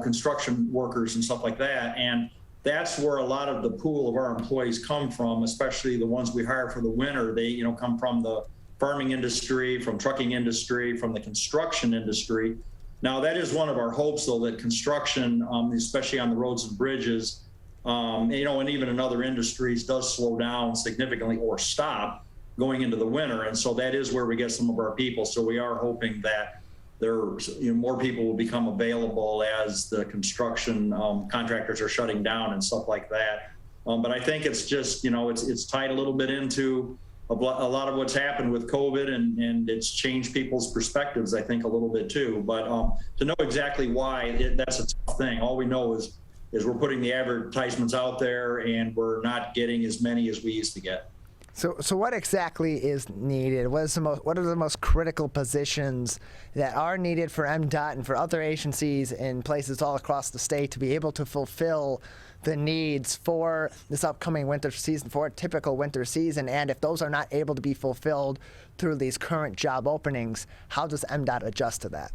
construction workers and stuff like that. And that's where a lot of the pool of our employees come from, especially the ones we hire for the winter. They, come from the farming industry, from trucking industry, from the construction industry. Now, that is one of our hopes, though, that construction, especially on the roads and bridges, and even in other industries, does slow down significantly or stop going into the winter. And so that is where we get some of our people. So we are hoping that more people will become available as the construction contractors are shutting down and stuff like that. But I think it's just, it's tied a little bit into a lot of what's happened with COVID, and it's changed people's perspectives, I think, a little bit too. But to know exactly why, that's a tough thing. All we know is we're putting the advertisements out there, and we're not getting as many as we used to get. So what exactly is needed? What are the most critical positions that are needed for M.D.O.T. and for other agencies in places all across the state to be able to fulfill the needs for this upcoming winter season, for a typical winter season? And if those are not able to be fulfilled through these current job openings, how does M.D.O.T. adjust to that?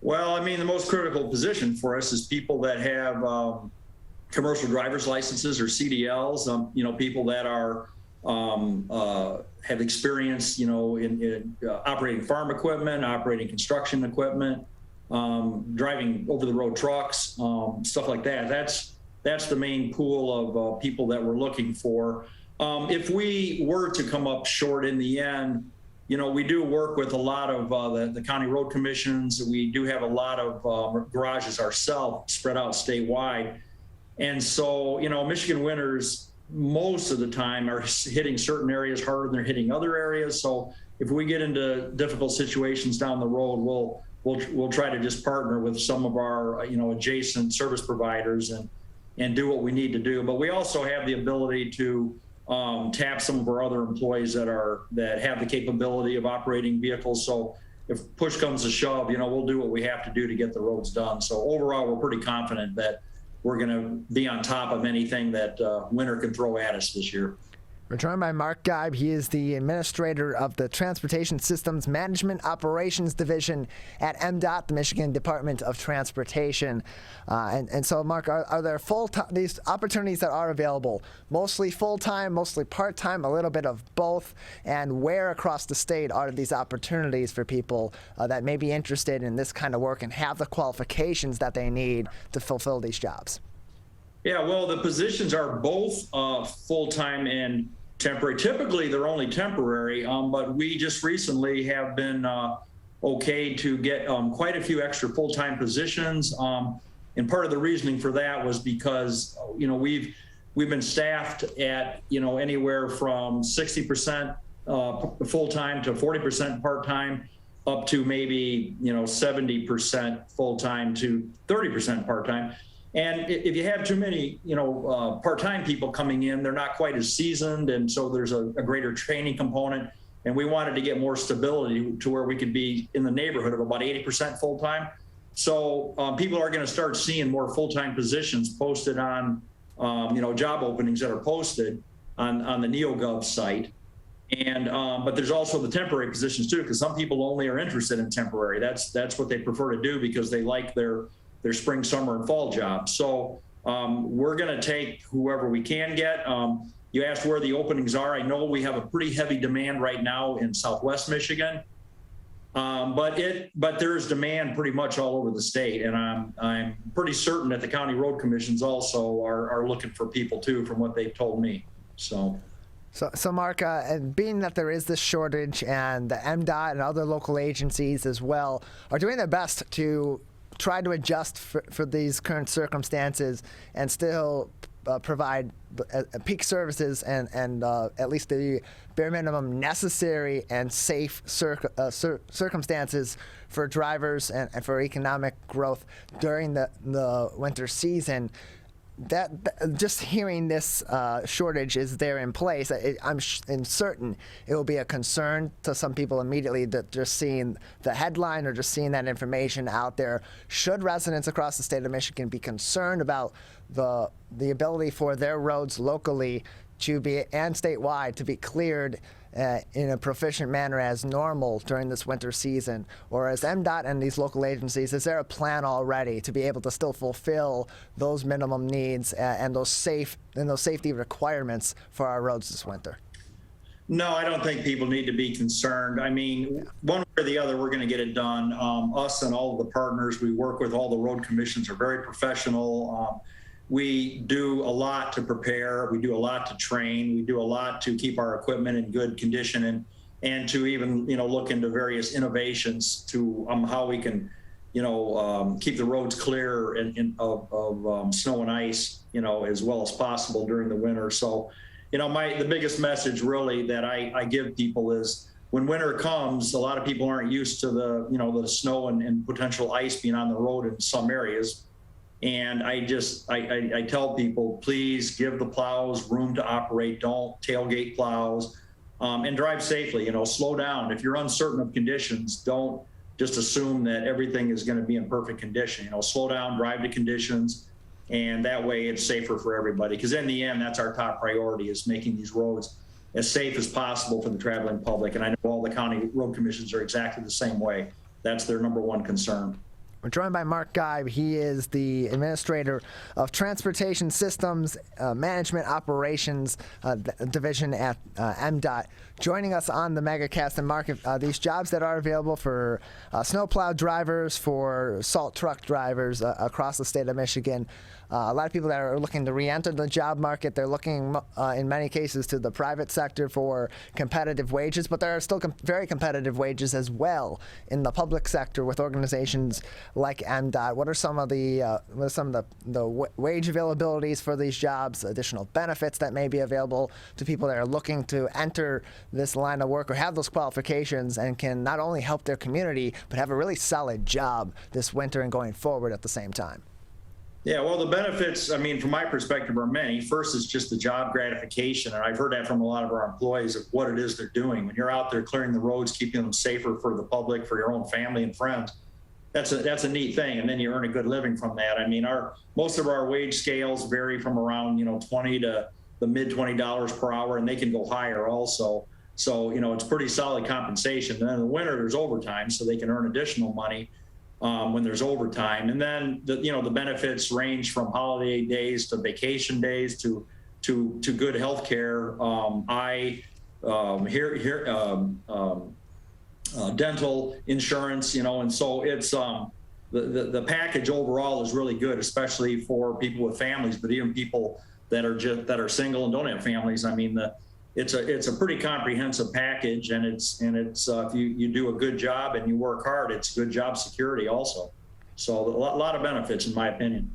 Well, I mean, the most critical position for us is people that have commercial driver's licenses or CDLs, people that are have experience, in operating farm equipment, operating construction equipment, driving over-the-road trucks, stuff like that. That's the main pool of people that we're looking for. If we were to come up short in the end, you know, we do work with a lot of the county road commissions. We do have a lot of garages ourselves spread out statewide. And so, you know, Michigan winters most of the time are hitting certain areas harder than they're hitting other areas. So if we get into difficult situations down the road, we'll try to just partner with some of our, you know, adjacent service providers and do what we need to do. But we also have the ability to tap some of our other employees that have the capability of operating vehicles. So if push comes to shove, you know, we'll do what we have to do to get the roads done. So overall, we're pretty confident that we're going to be on top of anything that winter can throw at us this year. We're joined by Mark Geib. He is the administrator of the Transportation Systems Management Operations Division at M.D.O.T, the Michigan Department of Transportation. And so, Mark, are there these opportunities that are available, mostly full-time, mostly part-time, a little bit of both? And where across the state are these opportunities for people that may be interested in this kind of work and have the qualifications that they need to fulfill these jobs? Yeah, well, the positions are both full-time and temporary. Typically, they're only temporary, but we just recently have been okay to get quite a few extra full-time positions. And part of the reasoning for that was because, you know, we've been staffed at, you know, anywhere from 60% full-time to 40% part-time, up to maybe, you know, 70% full-time to 30% part-time. And if you have too many, you know, part-time people coming in, they're not quite as seasoned, and so there's a greater training component. And we wanted to get more stability to where we could be in the neighborhood of about 80% full-time. So people are going to start seeing more full-time positions posted on, you know, job openings that are posted on the NeoGov site. And but there's also the temporary positions too, because some people only are interested in temporary. That's what they prefer to do because they like their spring, summer, and fall jobs. So we're going to take whoever we can get. You asked where the openings are. I know we have a pretty heavy demand right now in Southwest Michigan, but there's demand pretty much all over the state. And I'm pretty certain that the county road commissions also are looking for people too, from what they've told me. So Mark, and being that there is this shortage, and the M.D.O.T and other local agencies as well are doing their best to try to adjust for these current circumstances and still provide peak services and at least the bare minimum necessary and safe circumstances for drivers and for economic growth during the winter season. That just hearing this shortage is there in place, I'm certain it will be a concern to some people immediately that just seeing the headline or just seeing that information out there. Should residents across the state of Michigan be concerned about the ability for their roads locally to be and statewide to be cleared in a proficient manner as normal during this winter season? Or as M.D.O.T and these local agencies, is there a plan already to be able to still fulfill those minimum needs and those safety requirements for our roads this winter? No, I don't think people need to be concerned. I mean, one way or the other, we're going to get it done. Us and all of the partners we work with, all the road commissions are very professional. We do a lot to prepare. We do a lot to train. We do a lot to keep our equipment in good condition and to even, you know, look into various innovations to how we can, you know, keep the roads clear of snow and ice, you know, as well as possible during the winter. So, you know, the biggest message really that I give people is when winter comes, a lot of people aren't used to the snow and potential ice being on the road in some areas. And I tell people, please give the plows room to operate. Don't tailgate plows, and drive safely. You know, slow down. If you're uncertain of conditions, don't just assume that everything is going to be in perfect condition. You know, slow down, drive to conditions, and that way it's safer for everybody. Because in the end, that's our top priority, is making these roads as safe as possible for the traveling public. And I know all the county road commissions are exactly the same way. That's their number one concern. We're joined by Mark Geib. He is the Administrator of Transportation Systems Management Operations Division at M.D.O.T, joining us on the Megacast. And Mark, these jobs that are available for snowplow drivers, for salt truck drivers across the state of Michigan, a lot of people that are looking to re-enter the job market, they're looking in many cases to the private sector for competitive wages, but there are still very competitive wages as well in the public sector with organizations like M.D.O.T. What are some of the wage availabilities for these jobs, additional benefits that may be available to people that are looking to enter this line of work or have those qualifications and can not only help their community but have a really solid job this winter and going forward at the same time? Yeah, well, the benefits, I mean, from my perspective, are many. First is just the job gratification, and I've heard that from a lot of our employees of what it is they're doing. When you're out there clearing the roads, keeping them safer for the public, for your own family and friends, that's a neat thing, and then you earn a good living from that. I mean, most of our wage scales vary from around, $20 to the mid $20 per hour, and they can go higher also. So, it's pretty solid compensation. And then in the winter, there's overtime, so they can earn additional money when there's overtime. And then the benefits range from holiday days to vacation days to good health care, dental insurance, and so it's the package overall is really good, especially for people with families, but even people that are single and don't have families. I mean, it's a pretty comprehensive package, and it's if you do a good job and you work hard, it's good job security also. So a lot of benefits, in my opinion.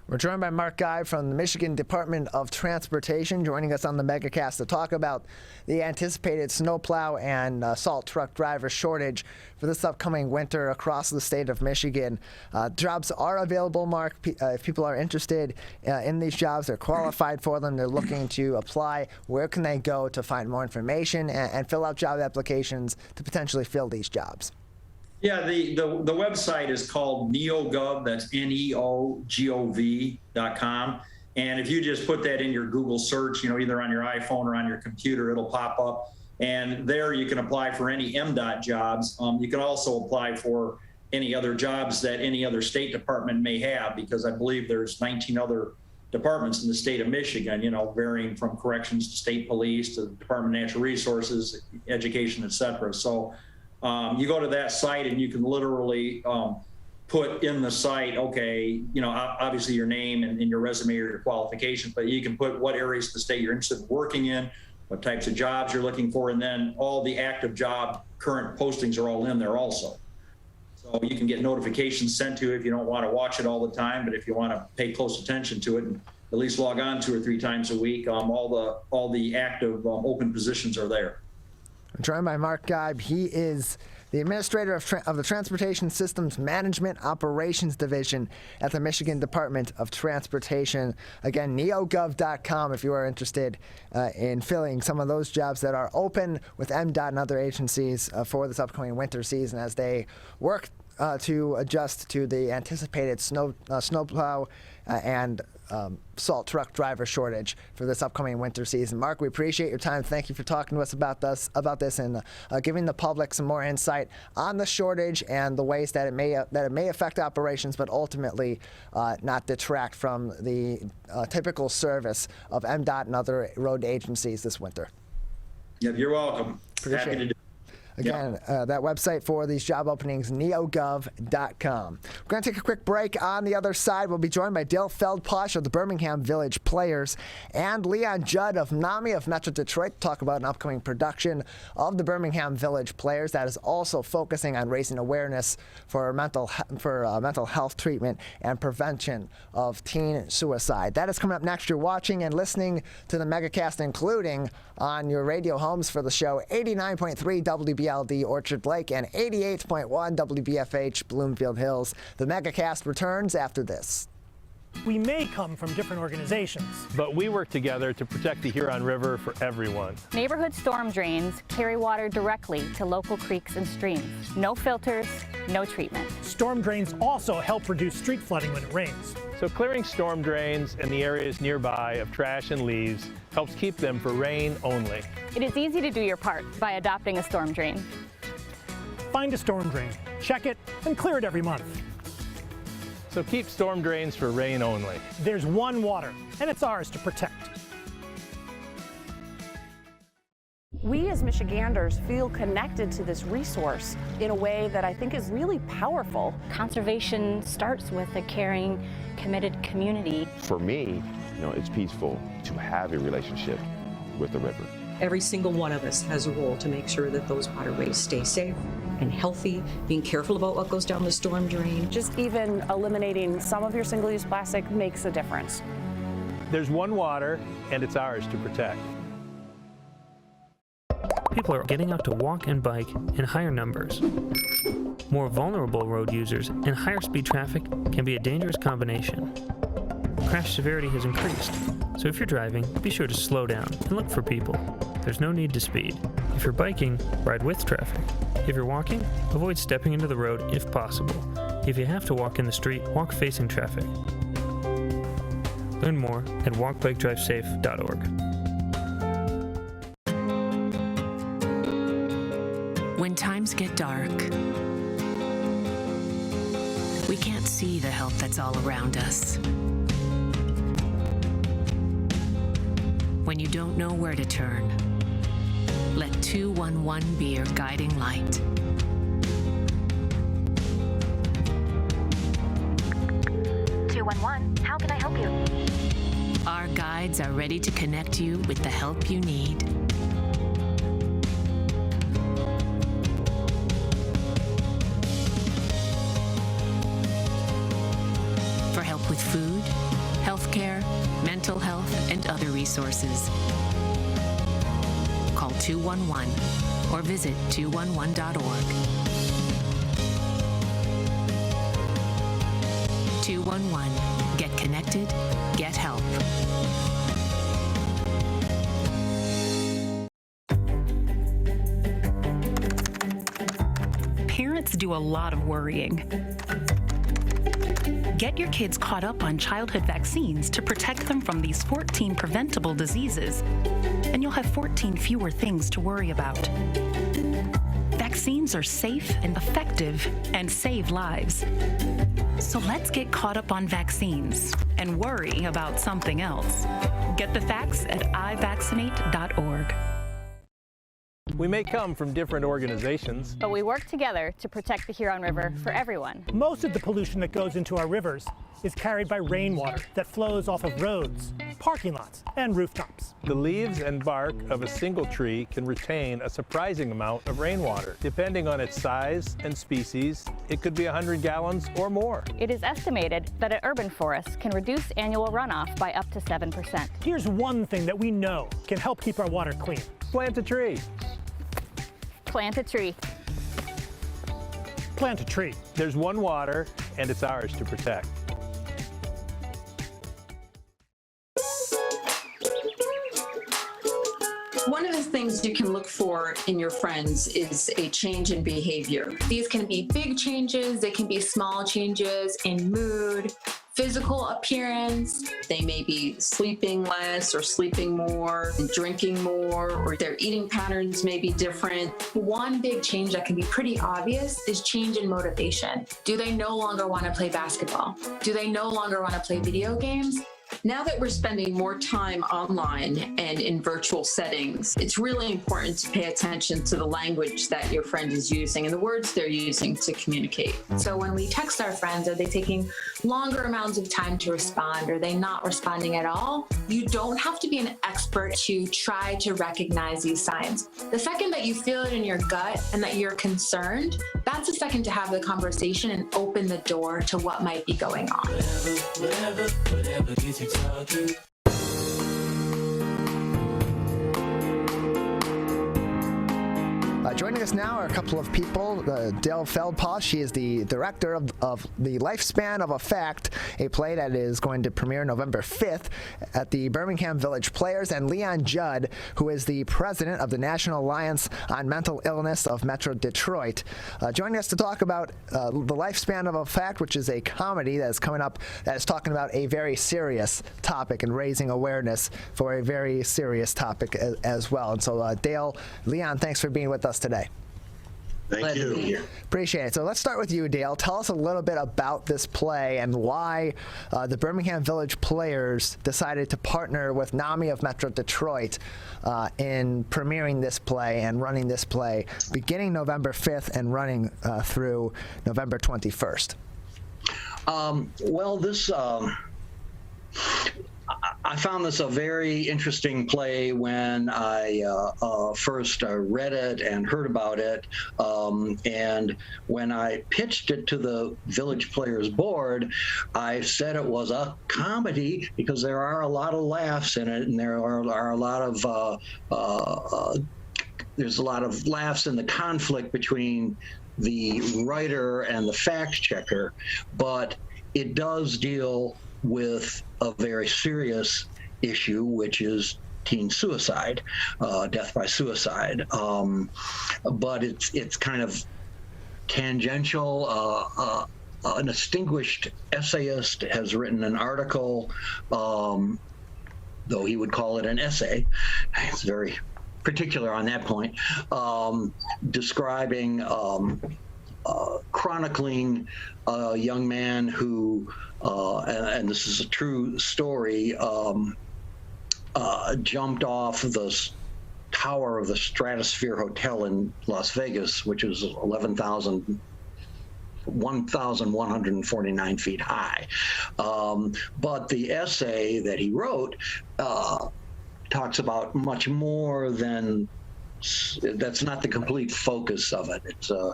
We're joined by Mark Geib from the Michigan Department of Transportation, joining us on the Megacast to talk about the anticipated snowplow and salt truck driver shortage for this upcoming winter across the state of Michigan. Jobs are available, Mark. If people are interested in these jobs, they're qualified for them, they're looking to apply, where can they go to find more information and fill out job applications to potentially fill these jobs? Yeah, the website is called NeoGov, that's NeoGov.com. And if you just put that in your Google search, either on your iPhone or on your computer, it'll pop up. And there you can apply for any M.D.O.T jobs. You can also apply for any other jobs that any other state department may have, because I believe there's 19 other departments in the state of Michigan, varying from corrections to state police to the Department of Natural Resources, education, et cetera. So you go to that site and you can literally put in the site, okay, obviously your name and your resume or your qualifications, but you can put what areas of the state you're interested in working in, what types of jobs you're looking for, and then all the active job current postings are all in there also. So you can get notifications sent to you if you don't want to watch it all the time, but if you want to pay close attention to it and at least log on 2 or 3 times a week, all the active open positions are there. I'm joined by Mark Geib. He is the Administrator of the Transportation Systems Management Operations Division at the Michigan Department of Transportation. Again, neogov.com if you are interested in filling some of those jobs that are open with M.D.O.T and other agencies for this upcoming winter season as they work to adjust to the anticipated snowplow and salt truck driver shortage for this upcoming winter season. Mark, we appreciate your time. Thank you for talking to us about this and giving the public some more insight on the shortage and the ways that it may affect operations, but ultimately not detract from the typical service of M.D.O.T and other road agencies this winter. Yeah, you're welcome. Appreciate Happy to do. Again, that website for these job openings, neogov.com. We're going to take a quick break. On the other side, we'll be joined by Dale Feldposh of the Birmingham Village Players and Leon Judd of NAMI of Metro Detroit to talk about an upcoming production of the Birmingham Village Players that is also focusing on raising awareness for mental health treatment and prevention of teen suicide. That is coming up next. You're watching and listening to the Megacast, including on your radio homes for the show 89.3 WBLD Orchard Lake and 88.1 WBFH Bloomfield Hills. The Megacast returns after this. We may come from different organizations, but we work together to protect the Huron River for everyone. Neighborhood storm drains carry water directly to local creeks and streams. No filters, no treatment. Storm drains also help reduce street flooding when it rains. So clearing storm drains and the areas nearby of trash and leaves helps keep them for rain only. It is easy to do your part by adopting a storm drain. Find a storm drain, check it, and clear it every month. So keep storm drains for rain only. There's one water, and it's ours to protect. We as Michiganders feel connected to this resource in a way that I think is really powerful. Conservation starts with a caring, committed community. For me, it's peaceful to have a relationship with the river. Every single one of us has a role to make sure that those waterways stay safe and healthy, being careful about what goes down the storm drain. Just even eliminating some of your single-use plastic makes a difference. There's one water, and it's ours to protect. People are getting out to walk and bike in higher numbers. More vulnerable road users and higher speed traffic can be a dangerous combination. Crash severity has increased, so if you're driving, be sure to slow down and look for people. There's no need to speed. If you're biking, ride with traffic. If you're walking, avoid stepping into the road if possible. If you have to walk in the street, walk facing traffic. Learn more at walkbikedrivesafe.org. When times get dark, we can't see the help that's all around us. When you don't know where to turn, let 211 be your guiding light. How can I help you? Our guides are ready to connect you with the help you need. For help with food, healthcare, mental health, and other resources, call 211 or visit 211.org. 211. Get connected, get help. Parents do a lot of worrying. Get your kids caught up on childhood vaccines to protect them from these 14 preventable diseases, and you'll have 14 fewer things to worry about. Vaccines are safe and effective and save lives. So let's get caught up on vaccines and worry about something else. Get the facts at ivaccinate.org. We may come from different organizations, But we work together to protect the Huron River for everyone. Most of the pollution that goes into our rivers is carried by rainwater that flows off of roads, parking lots, and rooftops. the leaves and bark of a single tree can retain a surprising amount of rainwater. Depending on its size and species, it could be 100 gallons or more. It is estimated that an urban forest can reduce annual runoff by up to 7%. Here's one thing that we know can help keep our water clean. Plant a tree. Plant a tree. Plant a tree. There's one water, and it's ours to protect. One of the things you can look for in your friends is a change in behavior. These can be big changes, they can be small changes in mood, physical appearance. They may be sleeping less or sleeping more, drinking more, or their eating patterns may be different. One big change that can be pretty obvious is change in motivation. Do they no longer want to play basketball? Do they no longer want to play video games? Now that we're spending more time online and in virtual settings, it's really important to pay attention to the language that your friend is using and the words they're using to communicate. So when we text our friends, are they taking longer amounts of time to respond? Are they not responding at all? You don't have to be an expert to try to recognize these signs. The second that you feel it in your gut and that you're concerned, that's the second to have the conversation and open the door to what might be going on. Whatever gets you talking. Joining us now are a couple of people. Dale Feldpaw, she is the director of The Lifespan of a Fact, a play that is going to premiere November 5th at the Birmingham Village Players, and Leon Judd, who is the president of the National Alliance on Mental Illness of Metro Detroit. Joining us to talk about The Lifespan of a Fact, which is a comedy that is coming up that is talking about a very serious topic and raising awareness for a very serious topic as well. And so Dale, Leon, thanks for being with us today. Thank you. Appreciate it. So let's start with you, Dale. Tell us a little bit about this play and why the Birmingham Village Players decided to partner with NAMI of Metro Detroit in premiering this play and running this play beginning November 5th and running through November 21st. Well, this I found this a very interesting play when I first read it and heard about it. And when I pitched it to the Village Players Board, I said it was a comedy because there are a lot of laughs in it, and there are a lot of there's a lot of laughs in the conflict between the writer and the fact checker, but it does deal with a very serious issue, which is teen suicide, death by suicide. But it's kind of tangential. An distinguished essayist has written an article, though he would call it an essay. It's very particular on that point, describing, chronicling a young man who, and this is a true story, jumped off the tower of the Stratosphere Hotel in Las Vegas, which is 1,149 feet high. But the essay that he wrote talks about much more than, that's not the complete focus of it. It's a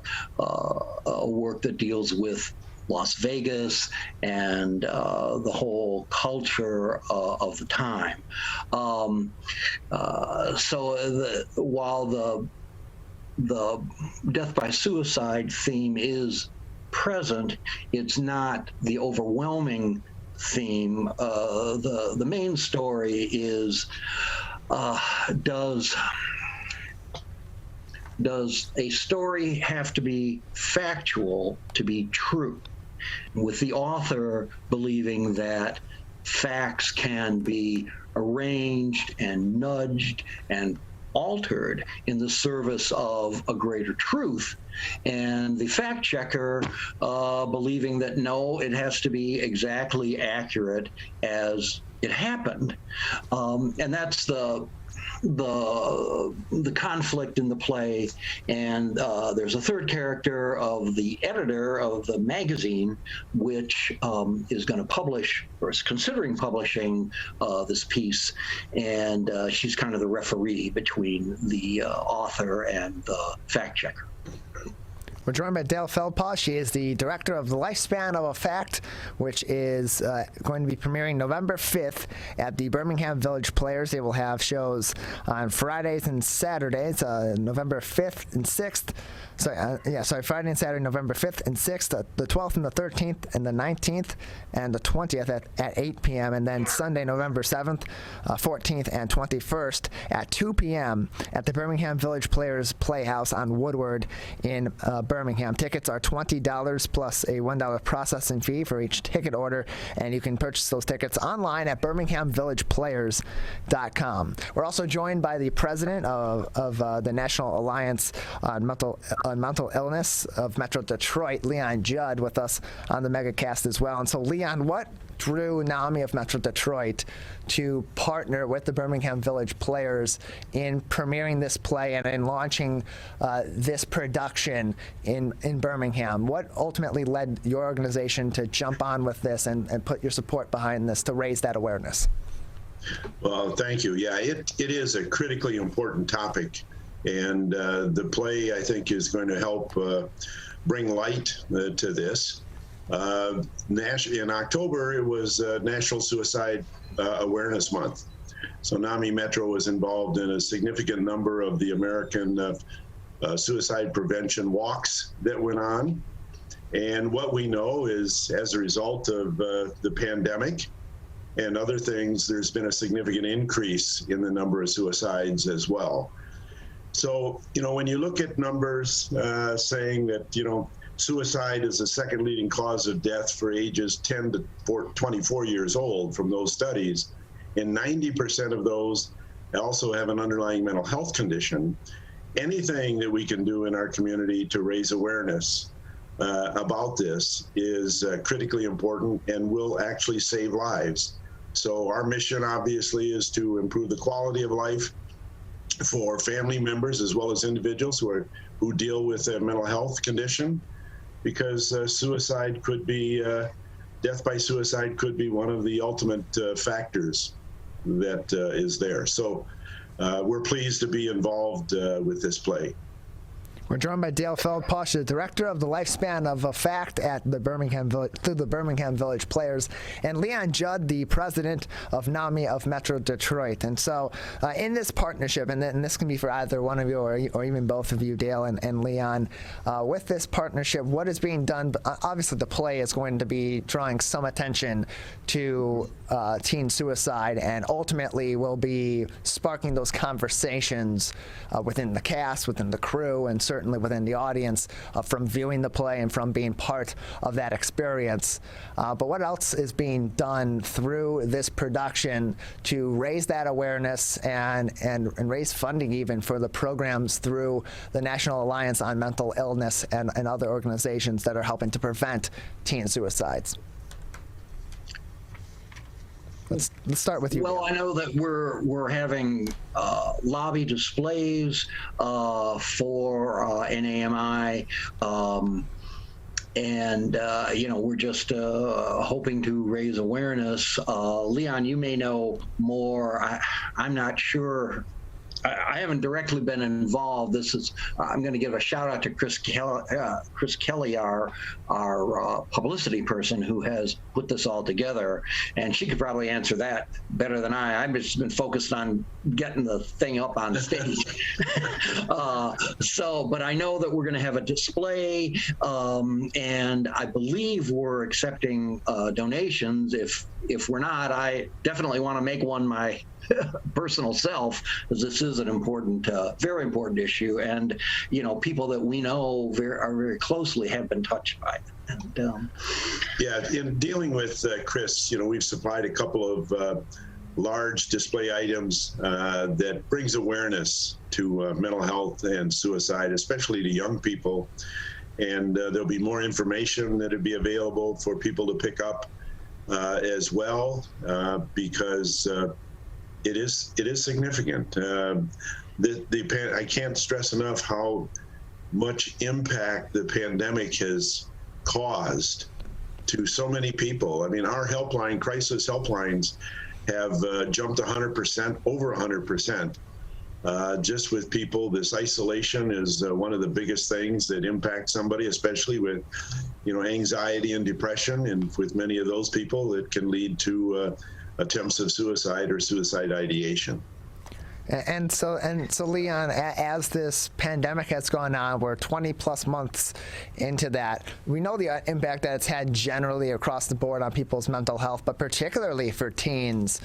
work that deals with Las Vegas and the whole culture of the time. While the death by suicide theme is present, it's not the overwhelming theme. The main story is, does a story have to be factual to be true? With the author believing that facts can be arranged and nudged and altered in the service of a greater truth, and the fact checker believing that no, it has to be exactly accurate as it happened. And that's the conflict in the play. And there's a third character of the editor of the magazine, which is going to publish, or is considering publishing, this piece. And she's kind of the referee between the author and the fact checker. We're joined by Dale Feldpaw. She is the director of The Lifespan of a Fact, which is going to be premiering November 5th at the Birmingham Village Players. They will have shows on Fridays and Saturdays, November 5th and 6th. Friday and Saturday, November 5th and 6th, the 12th and the 13th and the 19th and the 20th at 8 p.m. And then Sunday, November 7th, 14th, and 21st at 2 p.m. at the Birmingham Village Players Playhouse on Woodward in Birmingham. Tickets are $20 plus a $1 processing fee for each ticket order, and you can purchase those tickets online at birminghamvillageplayers.com. We're also joined by the president of the National Alliance on Mental Illness of Metro Detroit, Leon Judd, with us on the Megacast as well. And so, Leon, what drew NAMI of Metro Detroit to partner with the Birmingham Village Players in premiering this play and in launching this production in Birmingham? What ultimately led your organization to jump on with this and put your support behind this to raise that awareness? Well, thank you. Yeah, it is a critically important topic. And the play, I think, is going to help bring light to this. In October, it was National Suicide Awareness Month. So NAMI Metro was involved in a significant number of the American suicide prevention walks that went on. And what we know is, as a result of the pandemic and other things, there's been a significant increase in the number of suicides as well. So, when you look at numbers saying that, suicide is the second leading cause of death for ages 10 to 24 years old from those studies, and 90% of those also have an underlying mental health condition. anything that we can do in our community to raise awareness about this is critically important and will actually save lives. So our mission obviously is to improve the quality of life for family members as well as individuals who deal with a mental health condition, because suicide could be, death by suicide could be one of the ultimate factors that is there. So we're pleased to be involved with this play. We're joined by Dale Feldposh, the director of the Lifespan of a Fact at the Birmingham Village Players, and Leon Judd, the president of NAMI of Metro Detroit. And so in this partnership, and this can be for either one of you or even both of you, Dale and Leon, with this partnership, what is being done? Obviously, the play is going to be drawing some attention to teen suicide, and ultimately will be sparking those conversations within the cast, within the crew, and certainly within the audience from viewing the play and from being part of that experience. But what else is being done through this production to raise that awareness and raise funding even for the programs through the National Alliance on Mental Illness and other organizations that are helping to prevent teen suicides? Let's start with you. Well, I know that we're having lobby displays for NAMI, and we're just hoping to raise awareness. Leon, you may know more. I'm not sure. I haven't directly been involved. I'm going to give a shout out to Chris Kelly, our publicity person who has put this all together, and she could probably answer that better than I. I've just been focused on getting the thing up on stage. But I know that we're going to have a display, and I believe we're accepting donations. If we're not, I definitely want to make one my personal self, because this is an important, very important issue, and people that we know very closely have been touched by it. And, yeah, in dealing with Chris, we've supplied a couple of large display items that brings awareness to mental health and suicide, especially to young people. And there'll be more information that'll be available for people to pick up as well, because it is significant. I can't stress enough how much impact the pandemic has caused to so many people. I mean, our helpline, crisis helplines, have jumped 100%, over 100%. Just with people, this isolation is one of the biggest things that impacts somebody, especially with, anxiety and depression, and with many of those people, it can lead to attempts of suicide or suicide ideation. And so Leon, as this pandemic has gone on, we're 20 plus months into that. We know the impact that it's had generally across the board on people's mental health, but particularly for teens,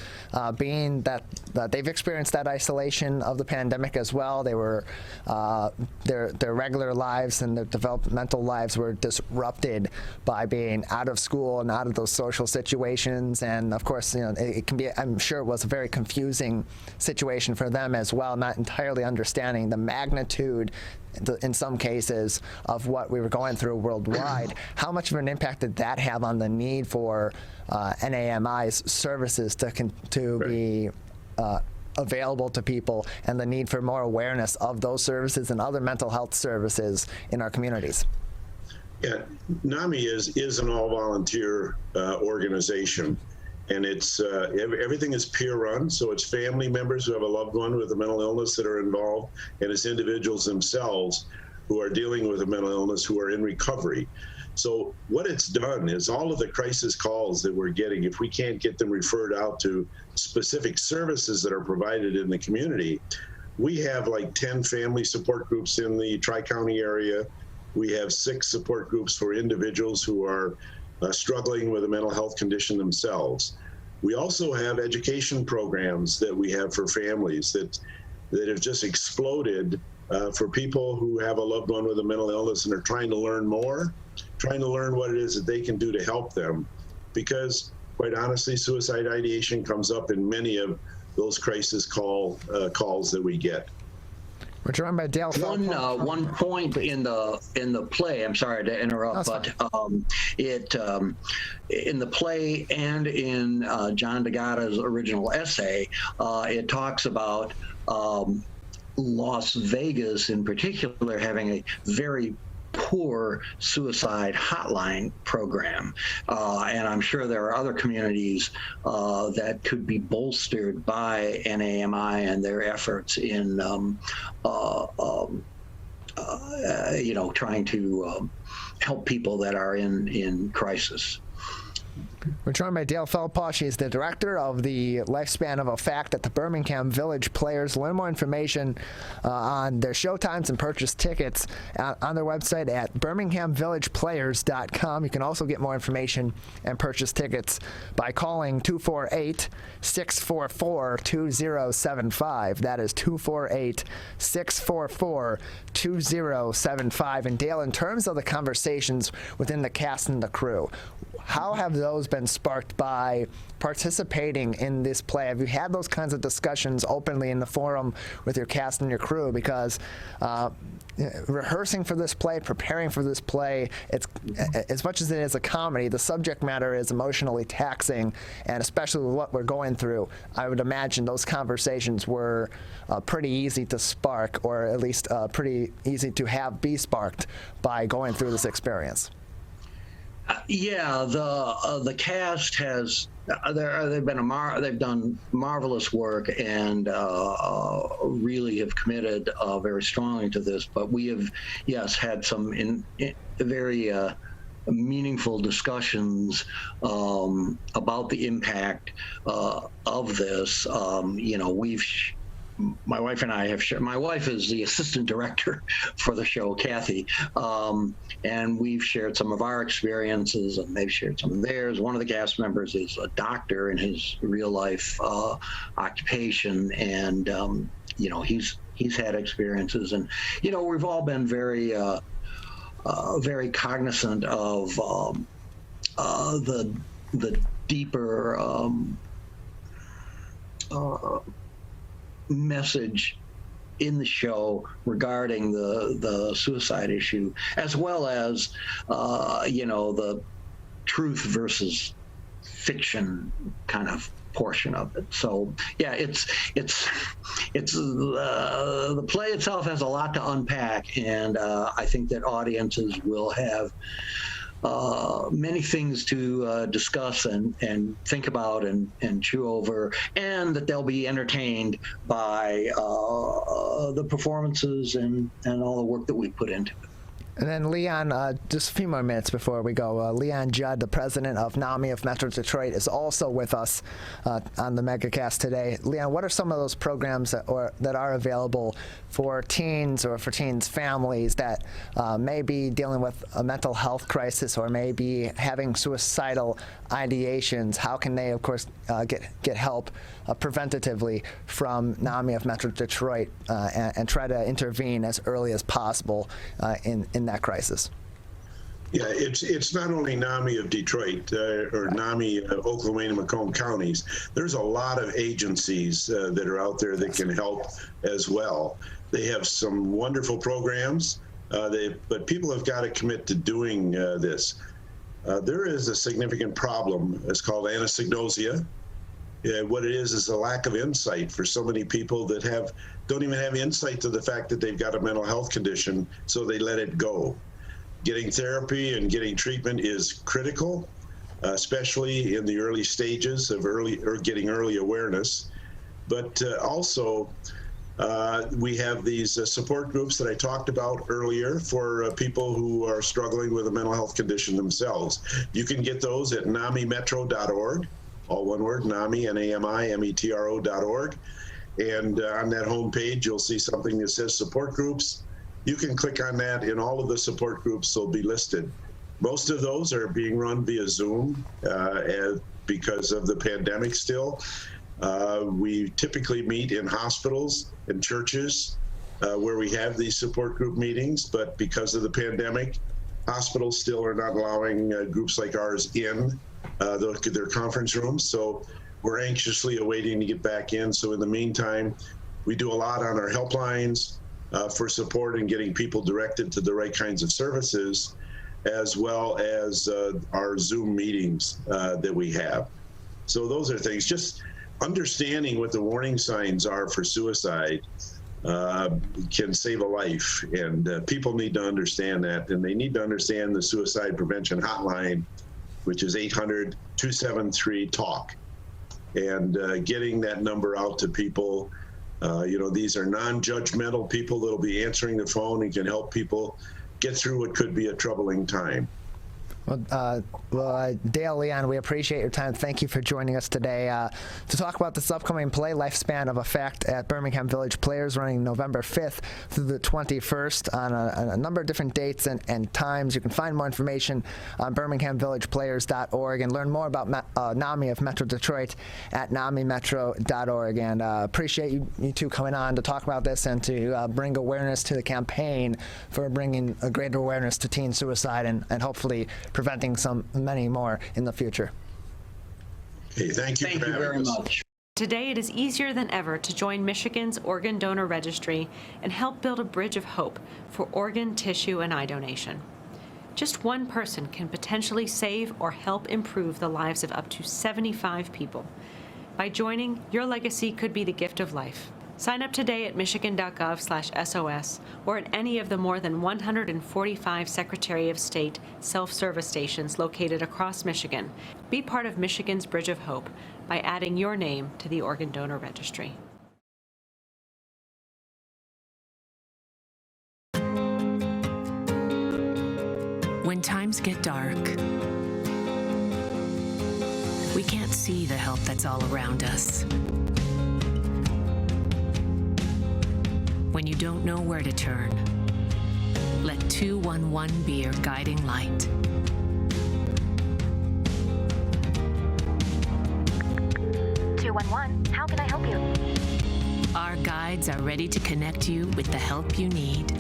being that they've experienced that isolation of the pandemic as well. They were their regular lives and their developmental lives were disrupted by being out of school and out of those social situations. And of course, it can be, I'm sure it was a very confusing situation for them as well, not entirely understanding the magnitude in some cases of what we were going through worldwide. How much of an impact did that have on the need for NAMI's services to be available to people, and the need for more awareness of those services and other mental health services in our communities? Yeah, NAMI is an all-volunteer organization. And it's everything is peer run, so it's family members who have a loved one with a mental illness that are involved, and it's individuals themselves who are dealing with a mental illness who are in recovery. So what it's done is all of the crisis calls that we're getting, if we can't get them referred out to specific services that are provided in the community, we have like 10 family support groups in the Tri-County area. We have 6 support groups for individuals who are struggling with a mental health condition themselves. We also have education programs that we have for families that have just exploded for people who have a loved one with a mental illness and are trying to learn more, trying to learn what it is that they can do to help them. Because quite honestly, suicide ideation comes up in many of those crisis calls that we get. We're joined by Dale. One point in the play. I'm sorry to interrupt, but in the play and in John DeGatta's original essay, it talks about Las Vegas in particular having a very poor suicide hotline program, and I'm sure there are other communities that could be bolstered by NAMI and their efforts in trying to help people that are in crisis. We're joined by Dale Feldposh. He's the director of the Lifespan of a Fact at the Birmingham Village Players. Learn more information on their showtimes and purchase tickets on their website at birminghamvillageplayers.com. You can also get more information and purchase tickets by calling 248-644-2075. That is 248-644-2075. And Dale, in terms of the conversations within the cast and the crew, how have those been sparked by participating in this play? Have you had those kinds of discussions openly in the forum with your cast and your crew? Because rehearsing for this play, preparing for this play, it's as much as it is a comedy, the subject matter is emotionally taxing, and especially with what we're going through, I would imagine those conversations were pretty easy to spark, or at least pretty easy to have be sparked by going through this experience. Yeah, the cast has they've done marvelous work and really have committed very strongly to this. But we have, had some very meaningful discussions about the impact of this. My wife and I have shared. My wife is the assistant director for the show, Kathy, and we've shared some of our experiences, and they've shared some of theirs. One of the cast members is a doctor in his real life occupation, and he's had experiences, and we've all been very very cognizant of the deeper message in the show regarding the suicide issue, as well as the truth versus fiction kind of portion of it. So it's the play itself has a lot to unpack, and I think that audiences will have many things to discuss and think about and chew over, and that they'll be entertained by the performances and all the work that we put into it. And then Leon, just a few more minutes before we go, Leon Judd, the president of NAMI of Metro Detroit, is also with us on the Megacast today. Leon, what are some of those programs that are available for teens or for teens' families that may be dealing with a mental health crisis or may be having suicidal ideations? How can they, of course, get help preventatively from NAMI of Metro Detroit and try to intervene as early as possible in that crisis? Yeah, it's not only NAMI of Detroit or NAMI Oklahoma and Macomb counties. There's a lot of agencies that are out there that can help as well. They have some wonderful programs, but people have got to commit to doing this. There is a significant problem. It's called anosognosia. What it is a lack of insight for so many people that don't even have insight to the fact that they've got a mental health condition, so they let it go. Getting therapy and getting treatment is critical, especially in the early stages of getting early awareness. But also, we have these support groups that I talked about earlier for people who are struggling with a mental health condition themselves. You can get those at namimetro.org. All one word, NAMI, NAMI-METRO.org. And on that homepage, you'll see something that says support groups. You can click on that, and all of the support groups will be listed. Most of those are being run via Zoom because of the pandemic still. We typically meet in hospitals and churches where we have these support group meetings, but because of the pandemic, hospitals still are not allowing groups like ours in their conference rooms. So we're anxiously awaiting to get back in. So in the meantime, we do a lot on our helplines. for support in getting people directed to the right kinds of services, as well as our Zoom meetings that we have. So those are things. Just understanding what the warning signs are for suicide can save a life, and people need to understand that, and they need to understand the suicide prevention hotline, which is 800-273-TALK, and getting that number out to people. These are non-judgmental people that'll be answering the phone and can help people get through what could be a troubling time. Well, Dale, Leon, we appreciate your time. Thank you for joining us today to talk about this upcoming play, Lifespan of Effect, at Birmingham Village Players, running November 5th through the 21st on a number of different dates and times. You can find more information on birminghamvillageplayers.org and learn more about NAMI of Metro Detroit at namimetro.org. And appreciate you two coming on to talk about this and to bring awareness to the campaign for bringing a greater awareness to teen suicide and hopefully preventing many more in the future. Hey, thank you very much. Today, it is easier than ever to join Michigan's Organ Donor Registry and help build a bridge of hope for organ, tissue, and eye donation. Just one person can potentially save or help improve the lives of up to 75 people. By joining, your legacy could be the gift of life. Sign up today at michigan.gov/SOS or at any of the more than 145 Secretary of State self-service stations located across Michigan. Be part of Michigan's Bridge of Hope by adding your name to the Organ Donor Registry. When times get dark, we can't see the help that's all around us. When you don't know where to turn, let 211 be your guiding light. How can I help you? Our guides are ready to connect you with the help you need.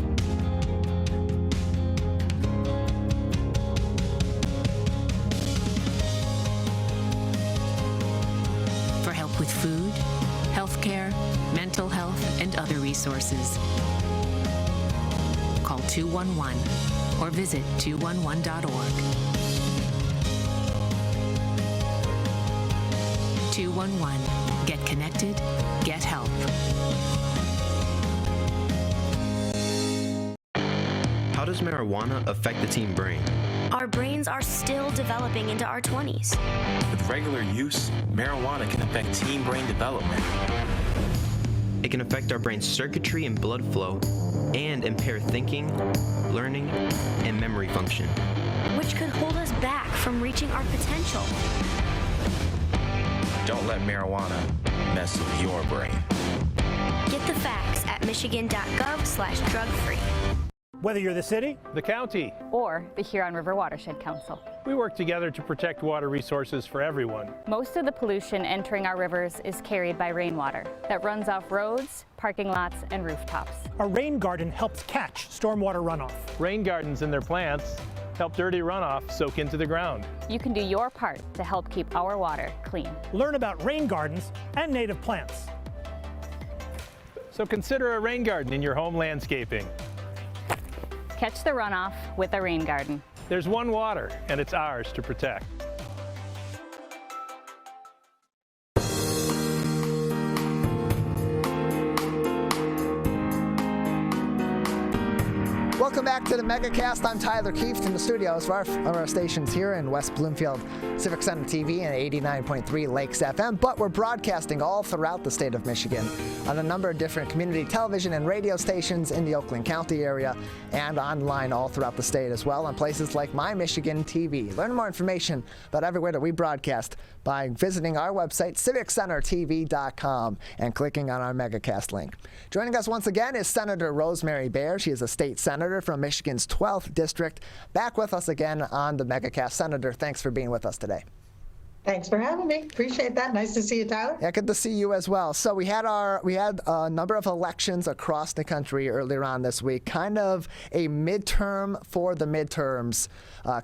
For help with food, healthcare, mental health, and other resources, call 211 or visit 211.org. 211. Get connected, get help. How does marijuana affect the teen brain? Our brains are still developing into our 20s. With regular use, marijuana can affect teen brain development. It can affect our brain's circuitry and blood flow and impair thinking, learning, and memory function, which could hold us back from reaching our potential. Don't let marijuana mess with your brain. Get the facts at michigan.gov/drug-free. Whether you're the city, the county, or the Huron River Watershed Council, we work together to protect water resources for everyone. Most of the pollution entering our rivers is carried by rainwater that runs off roads, parking lots, and rooftops. A rain garden helps catch stormwater runoff. Rain gardens and their plants help dirty runoff soak into the ground. You can do your part to help keep our water clean. Learn about rain gardens and native plants. So consider a rain garden in your home landscaping. Catch the runoff with a rain garden. There's one water, and it's ours to protect. Welcome back to the Megacast. I'm Tyler Keefe in the studios of our stations here in West Bloomfield Civic Center TV and 89.3 Lakes FM, but we're broadcasting all throughout the state of Michigan on a number of different community television and radio stations in the Oakland County area and online all throughout the state as well on places like My Michigan TV. Learn more information about everywhere that we broadcast by visiting our website, civiccentertv.com, and clicking on our Megacast link. Joining us once again is Senator Rosemary Bayer. She is a state senator from Thanks for having me. Appreciate that. Nice to see you, Tyler. Yeah, good to see you as well. So we had a number of elections across the country earlier on this week, kind of a midterm for the midterms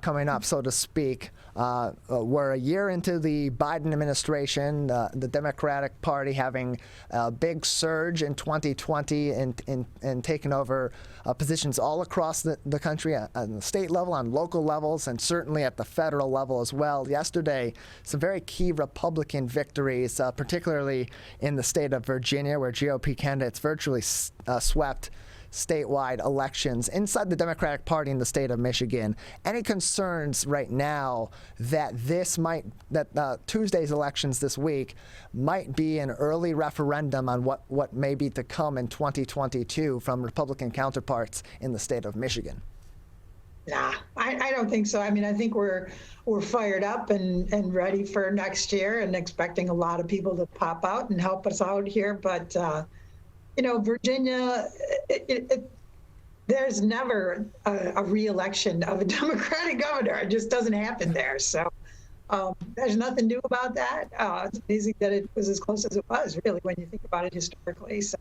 coming up, so to speak. We're a year into the Biden administration, the Democratic Party having a big surge in 2020 and taking over positions all across the country on the state level, on local levels, and certainly at the federal level as well. Yesterday, some very key Republican victories, particularly in the state of Virginia, where GOP candidates virtually swept statewide elections inside the Democratic Party in the state of Michigan. Any concerns right now that Tuesday's elections this week might be an early referendum on what may be to come in 2022 from Republican counterparts in the state of Michigan? Nah, I don't think so. I mean, I think we're fired up and ready for next year and expecting a lot of people to pop out and help us out here. But, Virginia, there's never a re-election of a Democratic governor. It just doesn't happen there. So there's nothing new about that. It's amazing that it was as close as it was, really, when you think about it historically. So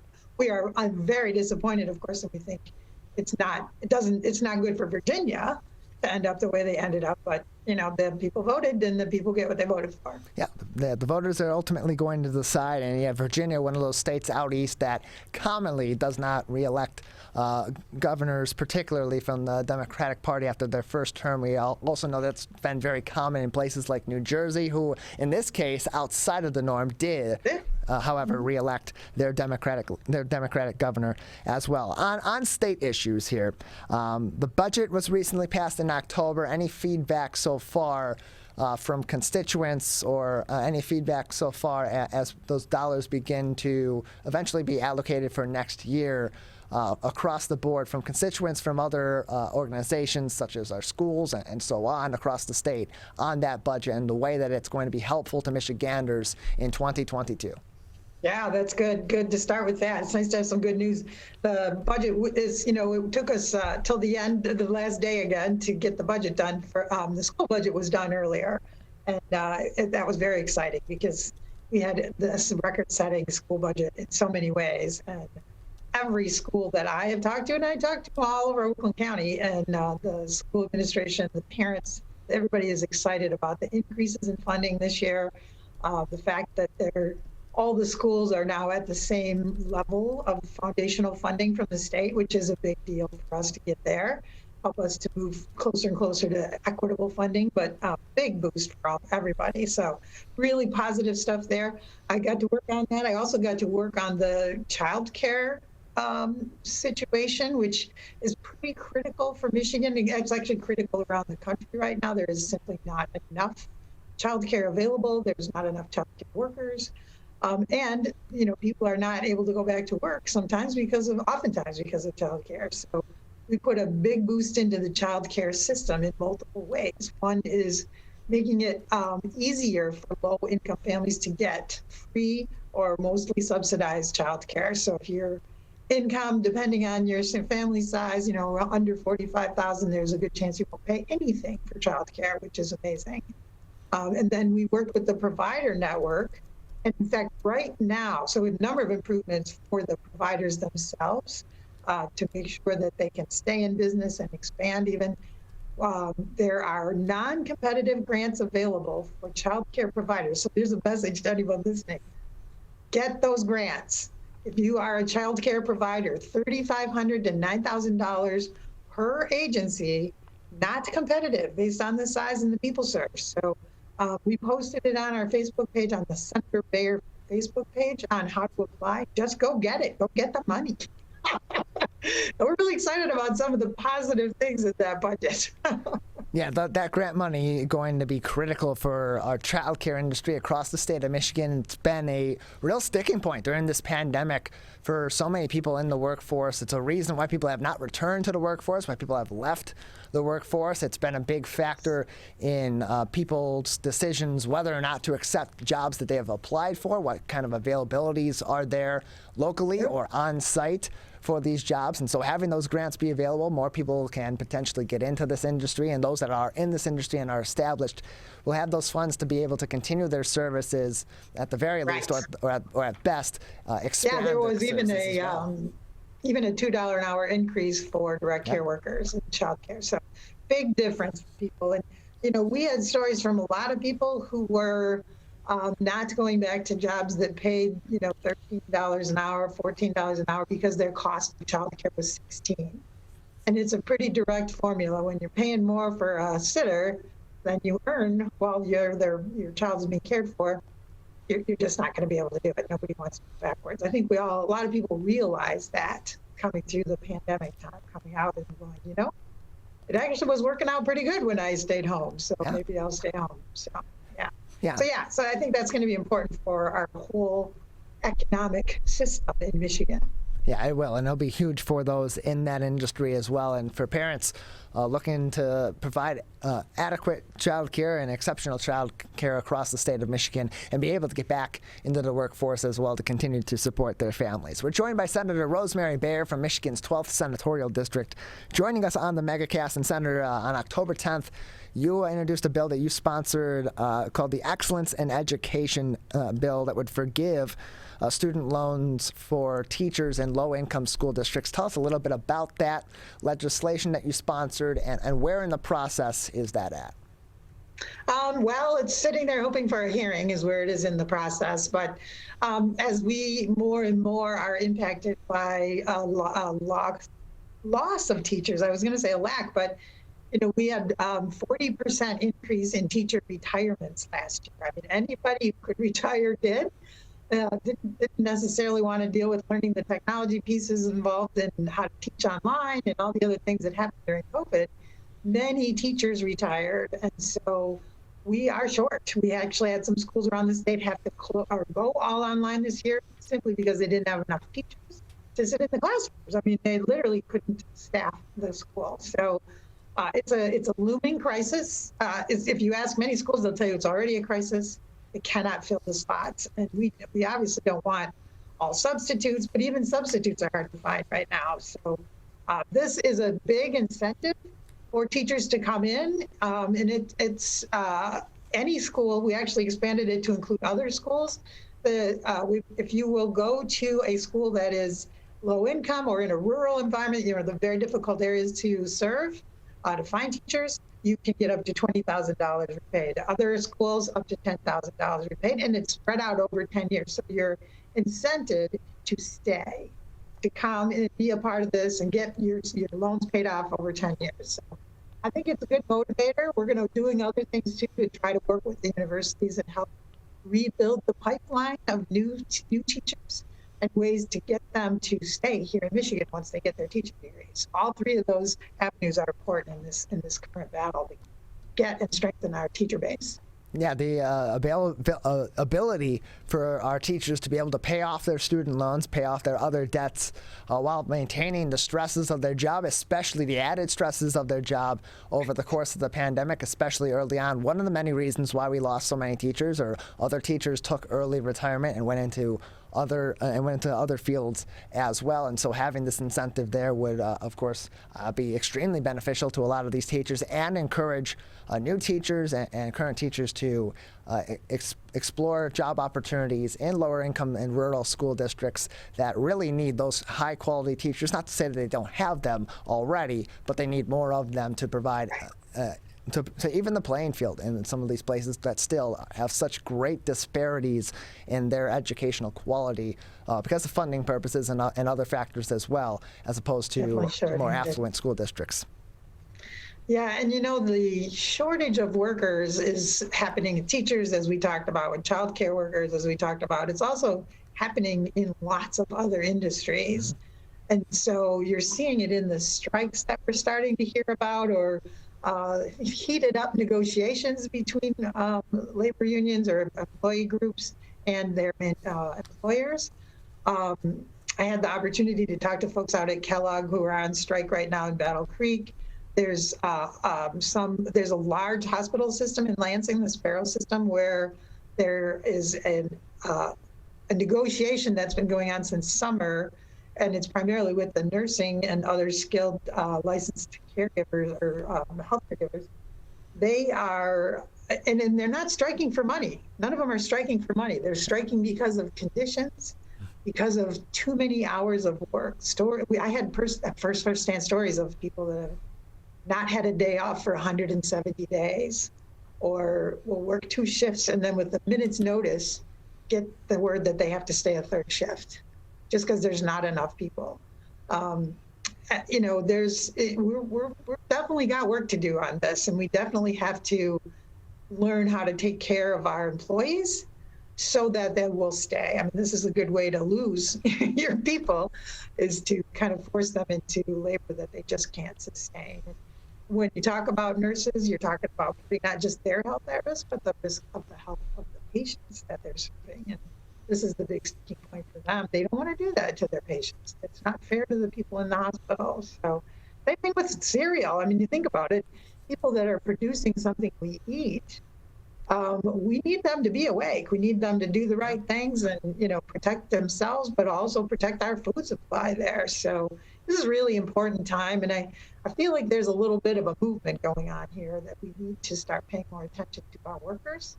I'm very disappointed, of course, and we think it's not good for Virginia to end up the way they ended up, but the people voted and the people get what they voted for. Yeah, the voters are ultimately going to decide, and Virginia, one of those states out east that commonly does not reelect governors, particularly from the Democratic Party after their first term. We also know that's been very common in places like New Jersey, who in this case, outside of the norm, did however, reelect their Democratic governor as well. On state issues here, the budget was recently passed in October. Any feedback so far from constituents or any feedback so far as those dollars begin to eventually be allocated for next year across the board from constituents from other organizations such as our schools and so on across the state on that budget and the way that it's going to be helpful to Michiganders in 2022? Yeah, that's good. Good to start with that. It's nice to have some good news. The budget is, it took us till the end, the last day again, to get the budget done. For the school budget was done earlier, and that was very exciting because we had this record-setting school budget in so many ways. And every school that I have talked to, and I talked to all over Oakland County, and the school administration, the parents, everybody is excited about the increases in funding this year. The fact that all the schools are now at the same level of foundational funding from the state, which is a big deal for us to get there, help us to move closer and closer to equitable funding, but a big boost for everybody. So really positive stuff there. I got to work on that. I also got to work on the child care situation, which is pretty critical for Michigan. It's actually critical around the country right now. There is simply not enough child care available. There's not enough child care workers. And people are not able to go back to work oftentimes because of childcare. So we put a big boost into the childcare system in multiple ways. One is making it easier for low-income families to get free or mostly subsidized childcare. So if your income, depending on your family size, under $45,000, there's a good chance you won't pay anything for childcare, which is amazing. And then we worked with the provider network. And in fact, right now, so we have a number of improvements for the providers themselves to make sure that they can stay in business and expand even. There are non-competitive grants available for child care providers. So there's a message to anyone listening. Get those grants. If you are a child care provider, $3,500 to $9,000 per agency, not competitive based on the size and the people served. So we posted it on our Facebook page, on the Senator Bayer Facebook page, on how to apply. Just go get it. Go get the money. We're really excited about some of the positive things in that budget. Yeah, that grant money going to be critical for our child care industry across the state of Michigan. It's been a real sticking point during this pandemic for so many people in the workforce. It's a reason why people have not returned to the workforce, why people have left the workforce. It's been a big factor in people's decisions whether or not to accept jobs that they have applied for, what kind of availabilities are there locally or on site for these jobs. And so having those grants be available, more people can potentially get into this industry, and those that are in this industry and are established will have those funds to be able to continue their services at the very least, or at best expand. Yeah, there was their even services a as well. even a $2 an hour increase for direct care workers in childcare. So big difference for people. And we had stories from a lot of people who were not going back to jobs that paid, $13 an hour, $14 an hour because their cost of childcare was $16. And it's a pretty direct formula. When you're paying more for a sitter than you earn while your child is being cared for, you're just not going to be able to do it. Nobody wants to go backwards. I think a lot of people realize that coming through the pandemic time, coming out and going, it actually was working out pretty good when I stayed home. So maybe I'll stay home. So, yeah. So I think that's going to be important for our whole economic system in Michigan. Yeah, it will, and it'll be huge for those in that industry as well, and for parents looking to provide adequate child care and exceptional child care across the state of Michigan and be able to get back into the workforce as well to continue to support their families. We're joined by Senator Rosemary Bayer from Michigan's 12th Senatorial District, joining us on the Megacast. And Senator, on October 10th, you introduced a bill that you sponsored called the Excellence in Education bill that would forgive student loans for teachers in low-income school districts. Tell us a little bit about that legislation that you sponsored and where in the process is that at? Well, it's sitting there hoping for a hearing is where it is in the process. But as we more and more are impacted by loss of teachers, I was going to say a lack, but we had 40% increase in teacher retirements last year. I mean, anybody who could retire did. Didn't necessarily want to deal with learning the technology pieces involved in how to teach online and all the other things that happened during COVID. Many teachers retired, and so we are short. We actually had some schools around the state have to go all online this year simply because they didn't have enough teachers to sit in the classrooms. I mean, they literally couldn't staff the school. So it's a looming crisis. If you ask many schools, they'll tell you it's already a crisis. It cannot fill the spots. And we obviously don't want all substitutes, but even substitutes are hard to find right now. So this is a big incentive for teachers to come in. And it's any school. We actually expanded it to include other schools. If you will go to a school that is low income or in a rural environment, the very difficult areas to serve, to find teachers, you can get up to $20,000 repaid. Other schools, up to $10,000 repaid, and it's spread out over 10 years. So you're incented to stay, to come and be a part of this and get your loans paid off over 10 years. So I think it's a good motivator. We're going to be doing other things too to try to work with the universities and help rebuild the pipeline of new teachers and ways to get them to stay here in Michigan once they get their teaching degrees. All three of those avenues are important in this current battle to get and strengthen our teacher base. Yeah, the ability for our teachers to be able to pay off their student loans, pay off their other debts, while maintaining the stresses of their job, especially the added stresses of their job over the course of the pandemic, especially early on. One of the many reasons why we lost so many teachers, or other teachers took early retirement and went into other fields as well. And so having this incentive there would, of course, be extremely beneficial to a lot of these teachers and encourage new teachers and current teachers to explore job opportunities in lower income and rural school districts that really need those high quality teachers. Not to say that they don't have them already, but they need more of them to provide to even the playing field in some of these places that still have such great disparities in their educational quality because of funding purposes and other factors as well, as opposed to more affluent school districts. Yeah, and the shortage of workers is happening in teachers, as we talked about, with child care workers, as we talked about. It's also happening in lots of other industries. Mm-hmm. And so you're seeing it in the strikes that we're starting to hear about, or heated up negotiations between labor unions or employee groups and their employers. I had the opportunity to talk to folks out at Kellogg who are on strike right now in Battle Creek. There's there's a large hospital system in Lansing, the Sparrow system, where there is a negotiation that's been going on since summer, and it's primarily with the nursing and other skilled licensed caregivers or health caregivers. They are, and they're not striking for money. None of them are striking for money. They're striking because of conditions, because of too many hours of work. I had first-hand stories of people that have not had a day off for 170 days, or will work 2 shifts and then with a minute's notice get the word that they have to stay a 3rd shift just because there's not enough people. We're definitely got work to do on this, and we definitely have to learn how to take care of our employees so that they will stay. I mean, this is a good way to lose your people, is to kind of force them into labor that they just can't sustain. When you talk about nurses, you're talking about not just their health at risk, but the risk of the health of the patients that they're serving. And this is the big sticking point for them. They don't want to do that to their patients. It's not fair to the people in the hospital. So same thing with cereal. I mean, you think about it, people that are producing something we eat, we need them to be awake. We need them to do the right things and, protect themselves, but also protect our food supply there. So this is a really important time. And I feel like there's a little bit of a movement going on here that we need to start paying more attention to our workers,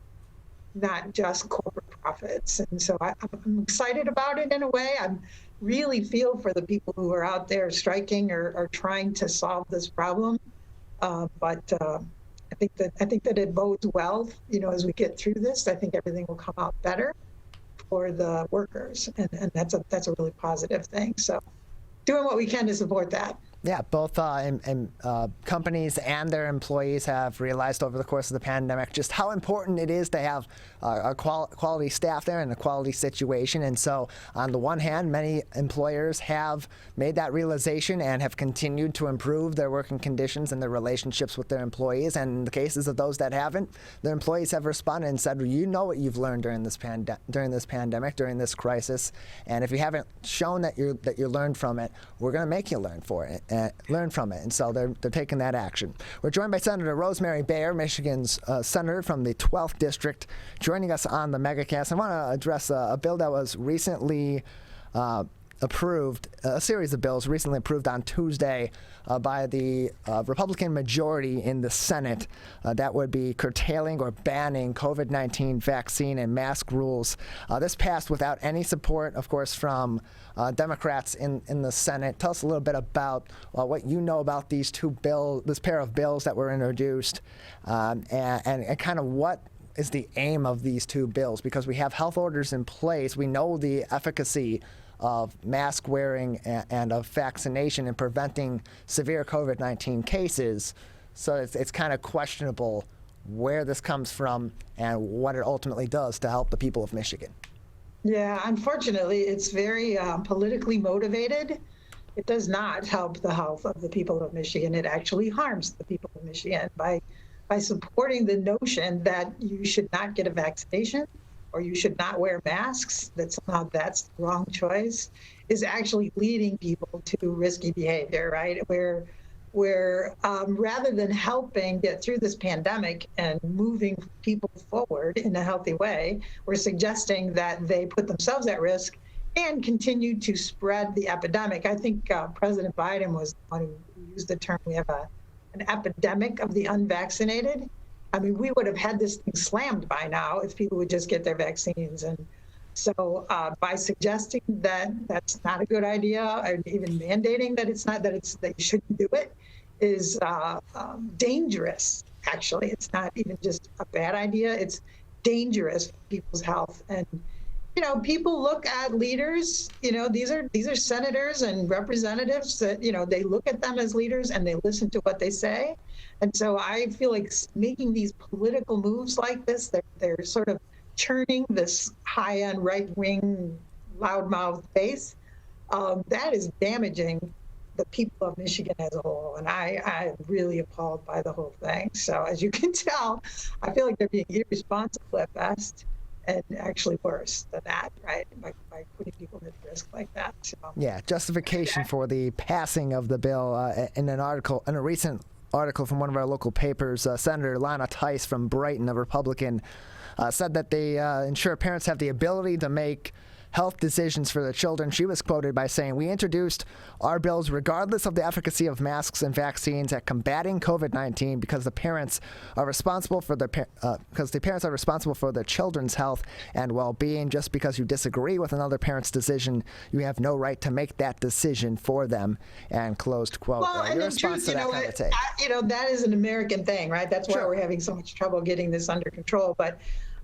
not just corporate profits. And so I'm excited about it in a way. I really feel for the people who are out there striking or trying to solve this problem. But I think that it bodes well, as we get through this. I think everything will come out better for the workers, and that's a really positive thing. So doing what we can to support that. Yeah, both companies and their employees have realized over the course of the pandemic just how important it is to have a quality staff there and a quality situation. And so on the one hand, many employers have made that realization and have continued to improve their working conditions and their relationships with their employees. And in the cases of those that haven't, their employees have responded and said, well, you know what you've learned during this pandemic, during this crisis. And if you haven't shown that you learned from it, we're going to make you learn from it. And so they're taking that action. We're joined by Senator Rosemary Bayer, Michigan's senator from the 12th District, joining us on the Megacast. I want to address a bill that was recently approved, a series of bills recently approved on Tuesday by the Republican majority in the Senate that would be curtailing or banning COVID-19 vaccine and mask rules. This passed without any support, of course, from Democrats in the Senate. Tell us a little bit about what you know about this pair of bills that were introduced, and kind of what is the aim of these 2 bills, because we have health orders in place. We know the efficacy of mask wearing and of vaccination in preventing severe COVID-19 cases. So it's kind of questionable where this comes from and what it ultimately does to help the people of Michigan. Yeah, unfortunately, it's very politically motivated. It does not help the health of the people of Michigan. It actually harms the people of Michigan by supporting the notion that you should not get a vaccination or you should not wear masks, that somehow that's the wrong choice, is actually leading people to risky behavior, right? Where rather than helping get through this pandemic and moving people forward in a healthy way, we're suggesting that they put themselves at risk and continue to spread the epidemic. I think President Biden was the one who used the term, we have an epidemic of the unvaccinated. I mean, we would have had this thing slammed by now if people would just get their vaccines. And so by suggesting that that's not a good idea, and even mandating that that you shouldn't do it, is dangerous. Actually, it's not even just a bad idea. It's dangerous for people's health. And people look at leaders. These are senators and representatives that they look at them as leaders and they listen to what they say. And so I feel like making these political moves like this, they're sort of churning this high-end right-wing loudmouth base. That is damaging the people of Michigan as a whole. And I'm really appalled by the whole thing. So as you can tell, I feel like they're being irresponsible at best, and actually worse than that, right? By putting people at risk like that. So. Yeah, justification for the passing of the bill in an article, in a recent article from one of our local papers. Senator Lana Tice from Brighton, a Republican, said that they ensure parents have the ability to make health decisions for their children. She was quoted by saying, "We introduced our bills regardless of the efficacy of masks and vaccines at combating COVID-19 because the parents are responsible for their children's health and well-being. Just because you disagree with another parent's decision, you have no right to make that decision for them." And closed quote. Well, and your the truth, response to that kind of take? That is an American thing, right? That's why we're having so much trouble getting this under control. But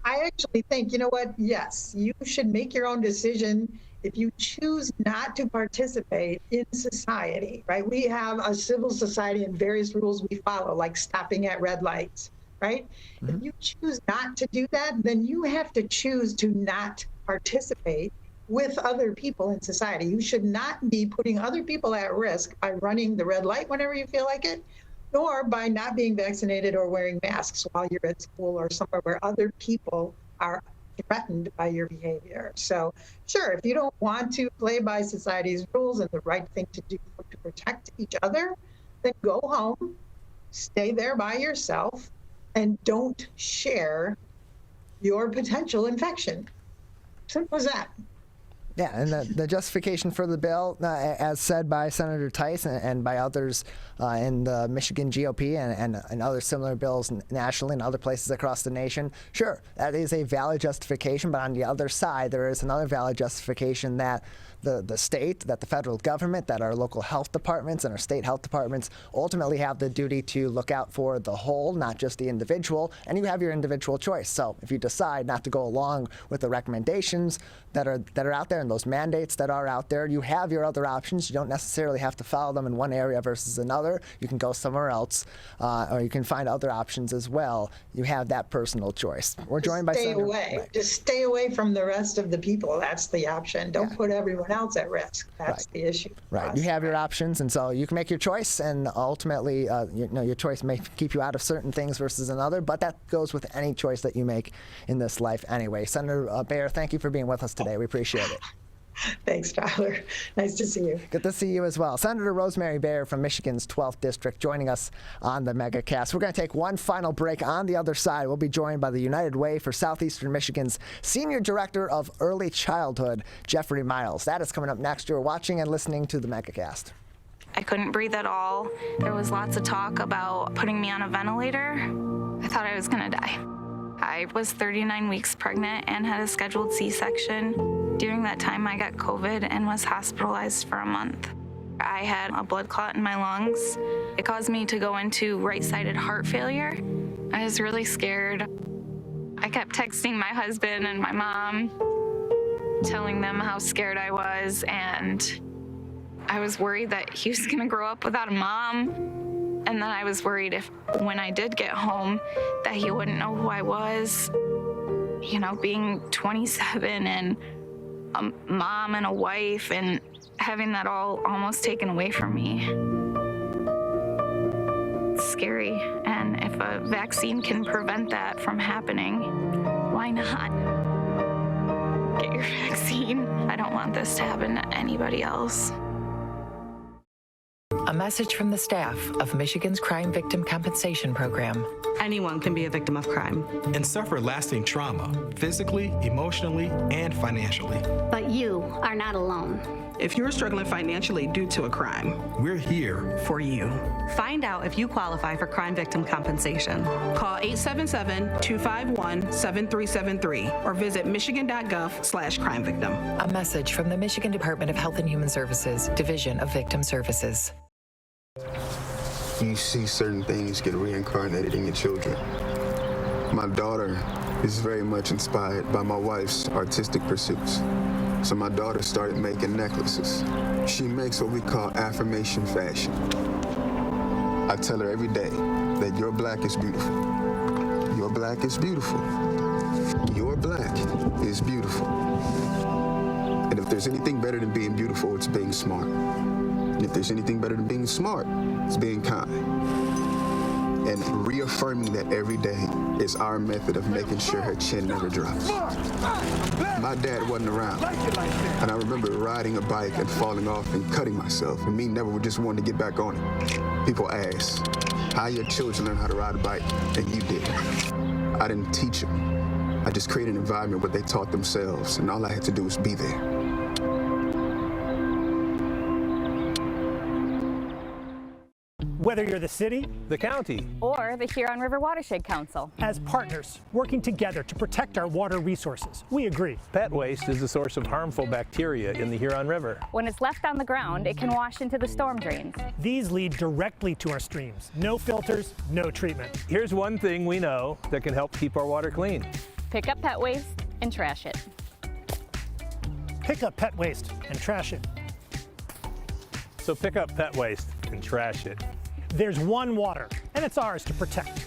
I actually think, yes, you should make your own decision if you choose not to participate in society, right? We have a civil society and various rules we follow, like stopping at red lights, right? Mm-hmm. If you choose not to do that, then you have to choose to not participate with other people in society. You should not be putting other people at risk by running the red light whenever you feel like it, nor by not being vaccinated or wearing masks while you're at school or somewhere where other people are threatened by your behavior. So sure, if you don't want to play by society's rules and the right thing to do to protect each other, then go home, stay there by yourself, and don't share your potential infection. Simple as that. Yeah, and the justification for the bill, as said by Senator Tice and by others in the Michigan GOP and other similar bills nationally and other places across the nation, sure, that is a valid justification. But on the other side, there is another valid justification that the state, that the federal government, that our local health departments and our state health departments ultimately have the duty to look out for the whole, not just the individual, and you have your individual choice. So if you decide not to go along with the recommendations that are out there and those mandates that are out there, you have your other options. You don't necessarily have to follow them in one area versus another. You can go somewhere else, or you can find other options as well. You have that personal choice. We're joined by Senator. Right. Just stay away from the rest of the people. That's the option. Don't put everyone else at risk. That's the issue. Right. You have your options, and so you can make your choice, and ultimately, your choice may keep you out of certain things versus another, but that goes with any choice that you make in this life anyway. Senator Bayer, thank you for being with us today. We appreciate it. Thanks, Tyler. Nice to see you. Good to see you as well. Senator Rosemary Bayer from Michigan's 12th District joining us on the Megacast. We're going to take one final break. On the other side, we'll be joined by the United Way for Southeastern Michigan's Senior Director of Early Childhood, Jeffrey Miles. That is coming up next. You're watching and listening to the Megacast. I couldn't breathe at all. There was lots of talk about putting me on a ventilator. I thought I was going to die. I was 39 weeks pregnant and had a scheduled C-section. During that time, I got COVID and was hospitalized for a month. I had a blood clot in my lungs. It caused me to go into right-sided heart failure. I was really scared. I kept texting my husband and my mom, telling them how scared I was, and I was worried that he was gonna grow up without a mom. And then I was worried if, when I did get home, that he wouldn't know who I was. You know, being 27 and a mom and a wife and having that all almost taken away from me. It's scary. And if a vaccine can prevent that from happening, why not? Get your vaccine. I don't want this to happen to anybody else. A message from the staff of Michigan's Crime Victim Compensation Program. Anyone can be a victim of crime and suffer lasting trauma, physically, emotionally, and financially. But you are not alone. If you're struggling financially due to a crime, we're here for you. Find out if you qualify for crime victim compensation. Call 877-251-7373 or visit michigan.gov/crime-victim. A message from the Michigan Department of Health and Human Services, Division of Victim Services. You see certain things get reincarnated in your children. My daughter is very much inspired by my wife's artistic pursuits. So my daughter started making necklaces. She makes what we call affirmation fashion. I tell her every day that your black is beautiful. Your black is beautiful. Your black is beautiful. And if there's anything better than being beautiful, it's being smart. And if there's anything better than being smart, it's being kind. And reaffirming that every day is our method of making sure her chin never drops. My dad wasn't around, and I remember riding a bike and falling off and cutting myself, and me never just wanting to get back on it. People ask, how your children learn how to ride a bike, and you didn't. I didn't teach them. I just created an environment where they taught themselves, and all I had to do was be there. Whether you're the city, the county, or the Huron River Watershed Council. As partners working together to protect our water resources, we agree. Pet waste is a source of harmful bacteria in the Huron River. When it's left on the ground, it can wash into the storm drains. These lead directly to our streams. No filters, no treatment. Here's one thing we know that can help keep our water clean. Pick up pet waste and trash it. Pick up pet waste and trash it. So pick up pet waste and trash it. There's one water, and it's ours to protect.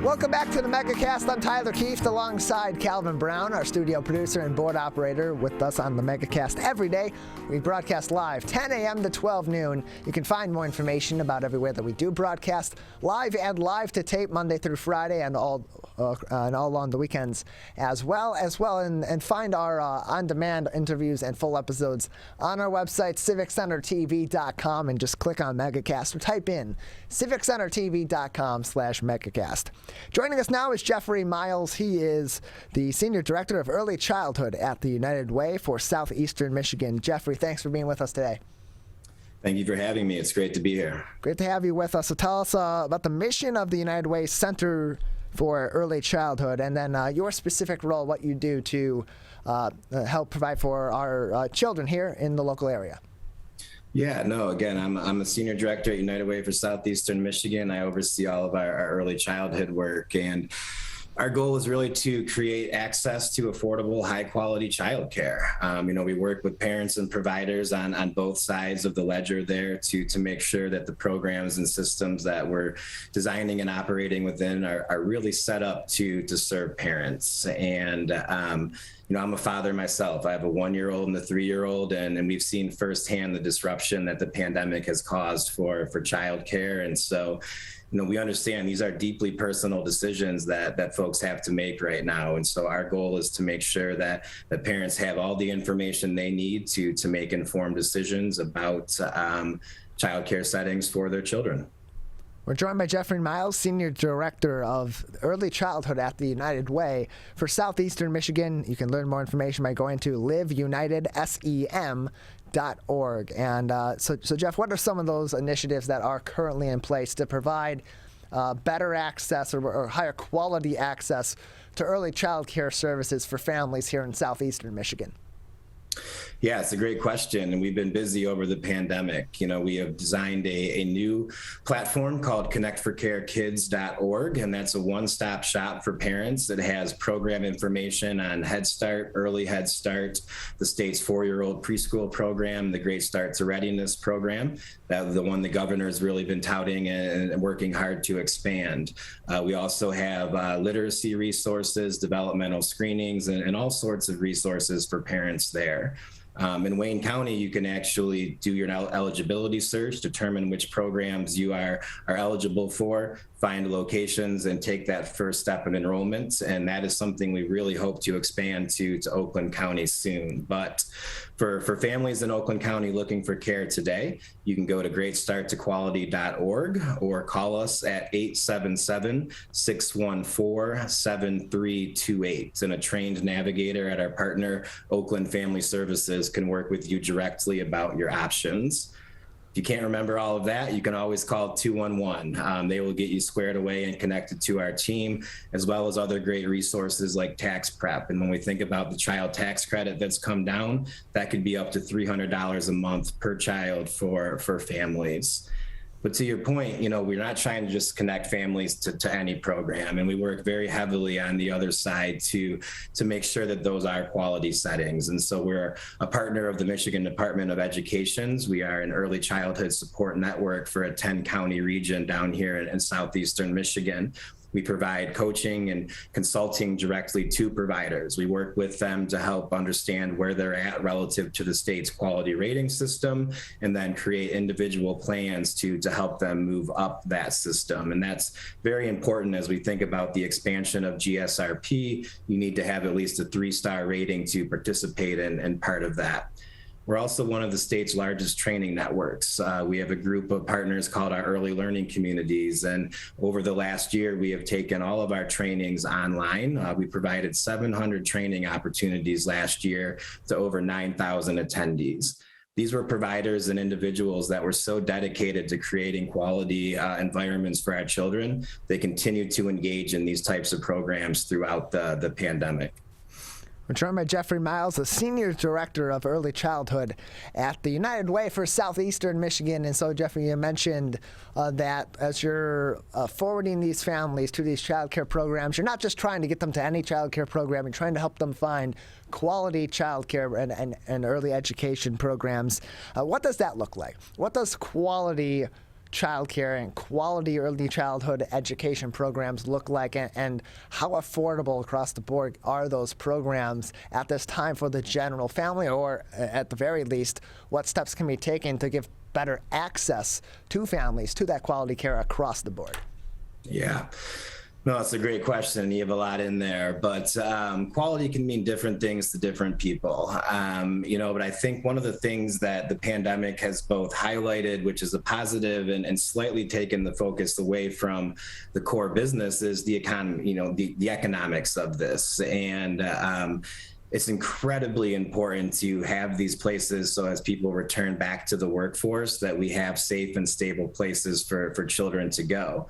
Welcome back to the Megacast. I'm Tyler Keefe alongside Calvin Brown, our studio producer and board operator, with us on the Megacast every day. We broadcast live 10 a.m. to 12 noon. You can find more information about everywhere that we do broadcast live and live to tape Monday through Friday and all on the weekends as well, and find our on-demand interviews and full episodes on our website, civiccentertv.com, and just click on Megacast or type in civiccentertv.com/Megacast. Joining us now is Jeffrey Miles. He is the Senior Director of Early Childhood at the United Way for Southeastern Michigan. Jeffrey, thanks for being with us today. Thank you for having me. It's great to be here. Great to have you with us. So tell us about the mission of the United Way Center for Early Childhood, and then your specific role, what you do to help provide for our children here in the local area. Yeah, no, again, I'm a senior director at United Way for Southeastern Michigan. I oversee all of our early childhood work, and our goal is really to create access to affordable, high-quality childcare. We work with parents and providers on both sides of the ledger there to make sure that the programs and systems that we're designing and operating within are really set up to serve parents. And I'm a father myself. I have a 1-year-old and a 3-year-old, and we've seen firsthand the disruption that the pandemic has caused for childcare. And so, we understand these are deeply personal decisions that folks have to make right now. And so our goal is to make sure that the parents have all the information they need to make informed decisions about childcare settings for their children. We're joined by Jeffrey Miles, Senior Director of Early Childhood at the United Way for Southeastern Michigan. You can learn more information by going to liveunitedsem.org. And so Jeff, what are some of those initiatives that are currently in place to provide better access or higher quality access to early child care services for families here in Southeastern Michigan? Yeah, it's a great question. And we've been busy over the pandemic. We have designed a new platform called connectforcarekids.org, and that's a one-stop shop for parents that has program information on Head Start, Early Head Start, the state's 4-year-old preschool program, the Great Start to Readiness program, that the one the governor's really been touting and working hard to expand. We also have literacy resources, developmental screenings, and all sorts of resources for parents there. In Wayne County, you can actually do your eligibility search, determine which programs you are eligible for, find locations, and take that first step in enrollment. And that is something we really hope to expand to Oakland County soon. But for families in Oakland County looking for care today, you can go to greatstarttoquality.org or call us at 877-614-7328. And a trained navigator at our partner, Oakland Family Services, can work with you directly about your options. If you can't remember all of that, you can always call 211. They will get you squared away and connected to our team, as well as other great resources like tax prep. And when we think about the child tax credit that's come down, that could be up to $300 a month per child for families. But to your point, we're not trying to just connect families to any program, and we work very heavily on the other side to make sure that those are quality settings. And so we're a partner of the Michigan Department of Education. We are an early childhood support network for a 10-county region down here in southeastern Michigan. We provide coaching and consulting directly to providers. We work with them to help understand where they're at relative to the state's quality rating system, and then create individual plans to help them move up that system. And that's very important as we think about the expansion of GSRP. You need to have at least a 3-star rating to participate in part of that. We're also one of the state's largest training networks. We have a group of partners called our early learning communities. And over the last year, we have taken all of our trainings online. We provided 700 training opportunities last year to over 9,000 attendees. These were providers and individuals that were so dedicated to creating quality environments for our children. They continue to engage in these types of programs throughout the pandemic. We're joined by Jeffrey Miles, the Senior Director of Early Childhood at the United Way for Southeastern Michigan. And so, Jeffrey, you mentioned that as you're forwarding these families to these child care programs, you're not just trying to get them to any child care program, you're trying to help them find quality child care and early education programs. What does that look like? What does quality childcare and quality early childhood education programs look like, and how affordable across the board are those programs at this time for the general family, or at the very least, what steps can be taken to give better access to families to that quality care across the board? Yeah. No, that's a great question. You have a lot in there, but quality can mean different things to different people. But I think one of the things that the pandemic has both highlighted, which is a positive, and slightly taken the focus away from the core business, is the economy, the economics of this. And it's incredibly important to have these places so as people return back to the workforce, that we have safe and stable places for children to go.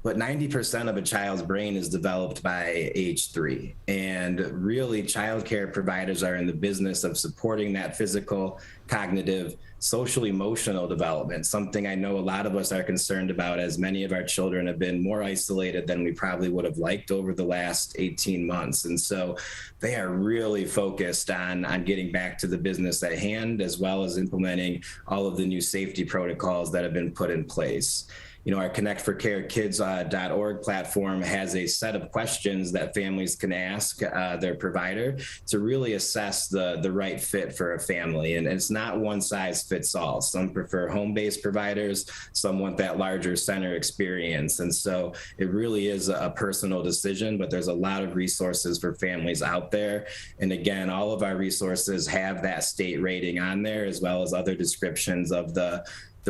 But 90% of a child's brain is developed by age 3. And really, childcare providers are in the business of supporting that physical, cognitive, social, emotional development, something I know a lot of us are concerned about, as many of our children have been more isolated than we probably would have liked over the last 18 months. And so they are really focused on getting back to the business at hand, as well as implementing all of the new safety protocols that have been put in place. Our connectforcarekids.org platform has a set of questions that families can ask their provider to really assess the right fit for a family. And it's not one size fits all. Some prefer home-based providers, some want that larger center experience. And so it really is a personal decision, but there's a lot of resources for families out there. And again, all of our resources have that state rating on there, as well as other descriptions of the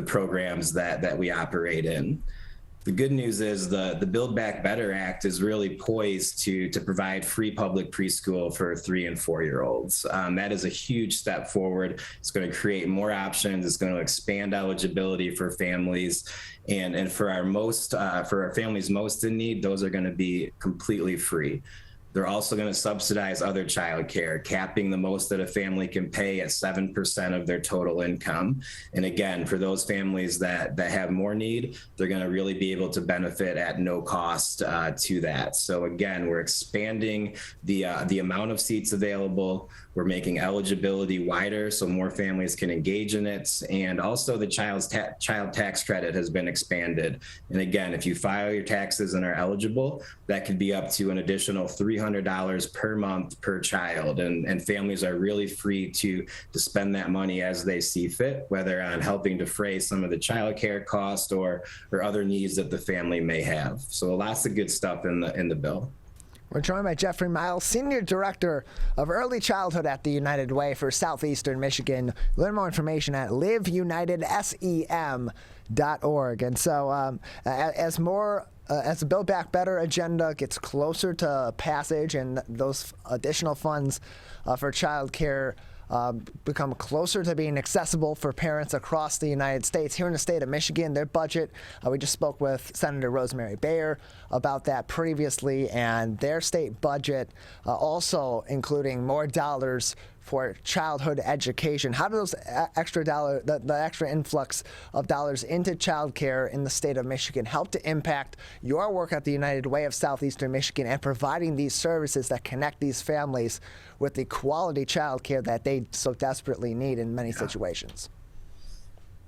programs that we operate in. The good news is the Build Back Better Act is really poised to provide free public preschool for 3 and 4-year-olds. That is a huge step forward. It's going to create more options. It's going to expand eligibility for families, and for our families most in need, those are going to be completely free. They're also going to subsidize other childcare, capping the most that a family can pay at 7% of their total income. And again, for those families that have more need, they're going to really be able to benefit at no cost to that. So again, we're expanding the amount of seats available. We're making eligibility wider so more families can engage in it. And also the child tax credit has been expanded. And again, if you file your taxes and are eligible, that could be up to an additional $300 per month per child. And families are really free to spend that money as they see fit, whether on helping defray some of the child care costs or other needs that the family may have. So lots of good stuff in the bill. We're joined by Jeffrey Miles, Senior Director of Early Childhood at the United Way for Southeastern Michigan. Learn more information at liveunitedsem.org. And so as the Build Back Better agenda gets closer to passage, and those additional funds for child care become closer to being accessible for parents across the United States. Here in the state of Michigan, their budget, we just spoke with Senator Rosemary Bayer about that previously, and their state budget also including more dollars for childhood education. How do those extra the extra influx of dollars into child care in the state of Michigan help to impact your work at the United Way of Southeastern Michigan and providing these services that connect these families with the quality child care that they so desperately need in many situations?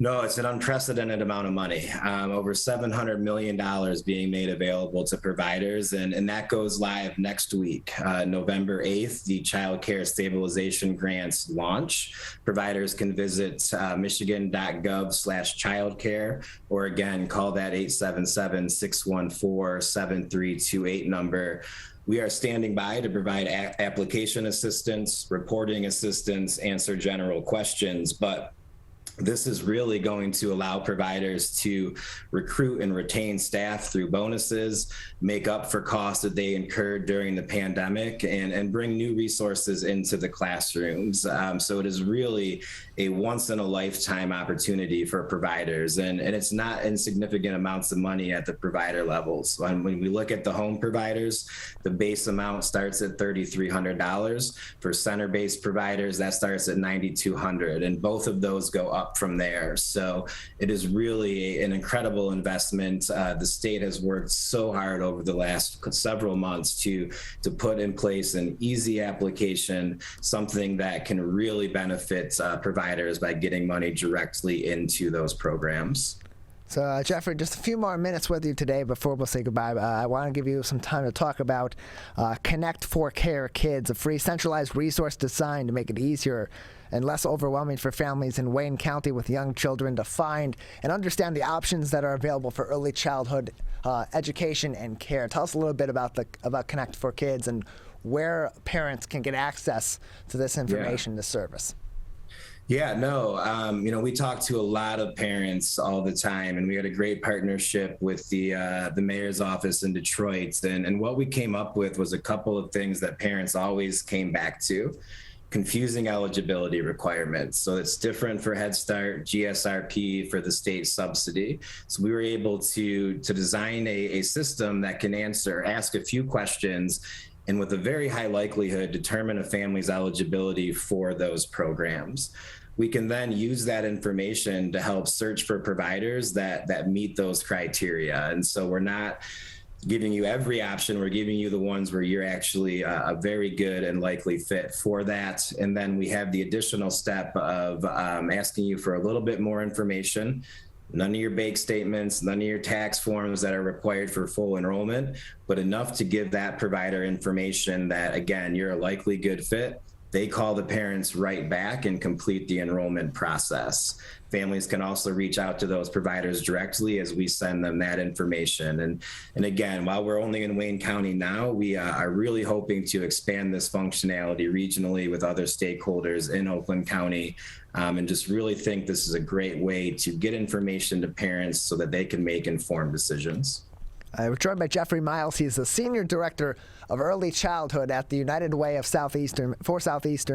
No, it's an unprecedented amount of money, over $700 million being made available to providers. And that goes live next week, November 8th, the Child Care Stabilization Grants launch. Providers can visit michigan.gov/childcare, or again, call that 877-614-7328 number. We are standing by to provide application assistance, reporting assistance, answer general questions, but this is really going to allow providers to recruit and retain staff through bonuses, make up for costs that they incurred during the pandemic, and bring new resources into the classrooms. So it is really a once-in-a-lifetime opportunity for providers, and it's not insignificant amounts of money at the provider levels. When we look at the home providers, the base amount starts at $3,300. For center-based providers, that starts at $9,200, and both of those go up from there. So it is really an incredible investment. The state has worked so hard over the last several months to put in place an easy application, something that can really benefit providers by getting money directly into those programs. So, Jeffrey, just a few more minutes with you today before we'll say goodbye. I want to give you some time to talk about Connect for Care Kids, a free centralized resource designed to make it easier and less overwhelming for families in Wayne County with young children to find and understand the options that are available for early childhood education and care. Tell us a little bit about Connect for Kids and where parents can get access to this information, this service. Yeah, no, we talk to a lot of parents all the time, and we had a great partnership with the mayor's office in Detroit. And what we came up with was a couple of things that parents always came back to. Confusing eligibility requirements. So it's different for Head Start, GSRP for the state subsidy. So we were able to design a system that can ask a few questions, and with a very high likelihood, determine a family's eligibility for those programs. We can then use that information to help search for providers that meet those criteria. And so we're not giving you every option, we're giving you the ones where you're actually a very good and likely fit for that. And then we have the additional step of asking you for a little bit more information. None of your bank statements, none of your tax forms that are required for full enrollment, but enough to give that provider information that, again, you're a likely good fit. They call the parents right back and complete the enrollment process. Families can also reach out to those providers directly as we send them that information. And again, while we're only in Wayne County now, we are really hoping to expand this functionality regionally with other stakeholders in Oakland County, and just really think this is a great way to get information to parents so that they can make informed decisions. We're joined by Jeffrey Miles. He's the Senior Director of Early Childhood at the United Way of Southeastern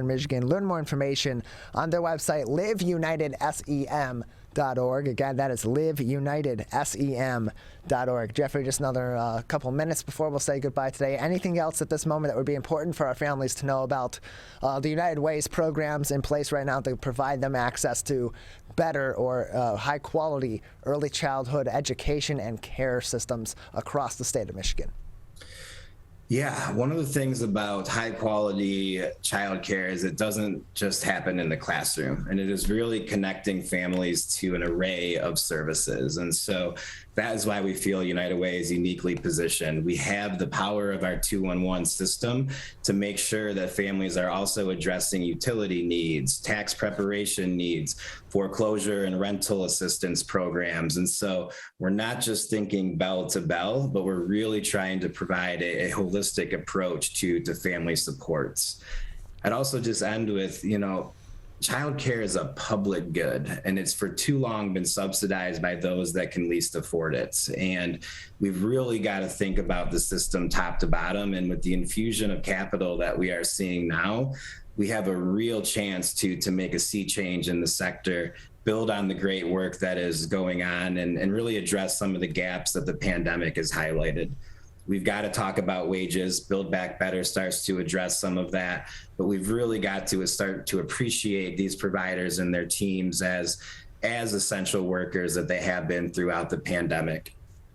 Michigan. Learn more information on their website, liveunitedsem.org. Again, that is liveunitedsem.org. Jeffrey, just another couple minutes before we'll say goodbye today. Anything else at this moment that would be important for our families to know about the United Way's programs in place right now to provide them access to better or high-quality early childhood education and care systems across the state of Michigan? Yeah, one of the things about high quality childcare is it doesn't just happen in the classroom, and it is really connecting families to an array of services. And so that is why we feel United Way is uniquely positioned. We have the power of our 211 system to make sure that families are also addressing utility needs, tax preparation needs, foreclosure and rental assistance programs. And so we're not just thinking bell to bell, but we're really trying to provide a holistic approach to family supports. I'd also just end with, childcare is a public good, and it's for too long been subsidized by those that can least afford it. And we've really got to think about the system top to bottom. And with the infusion of capital that we are seeing now, we have a real chance to make a sea change in the sector, build on the great work that is going on, and really address some of the gaps that the pandemic has highlighted. We've got to talk about wages. Build Back Better starts to address some of that, but we've really got to start to appreciate these providers and their teams as essential workers that they have been throughout the pandemic.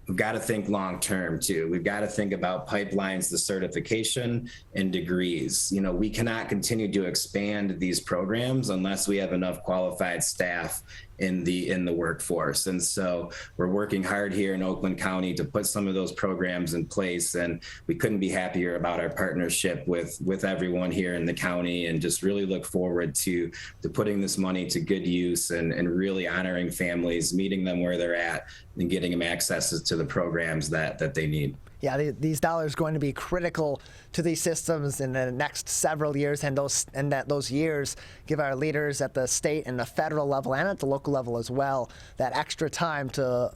We've got to think long-term too. We've got to think about pipelines to certification and degrees. We cannot continue to expand these programs unless we have enough qualified staff in the workforce. And so we're working hard here in Oakland County to put some of those programs in place, and we couldn't be happier about our partnership with everyone here in the county, and just really look forward to putting this money to good use and really honoring families, meeting them where they're at, and getting them access to the programs that they need. Yeah, these dollars are going to be critical to these systems in the next several years, and those years give our leaders at the state and the federal level and at the local level as well that extra time to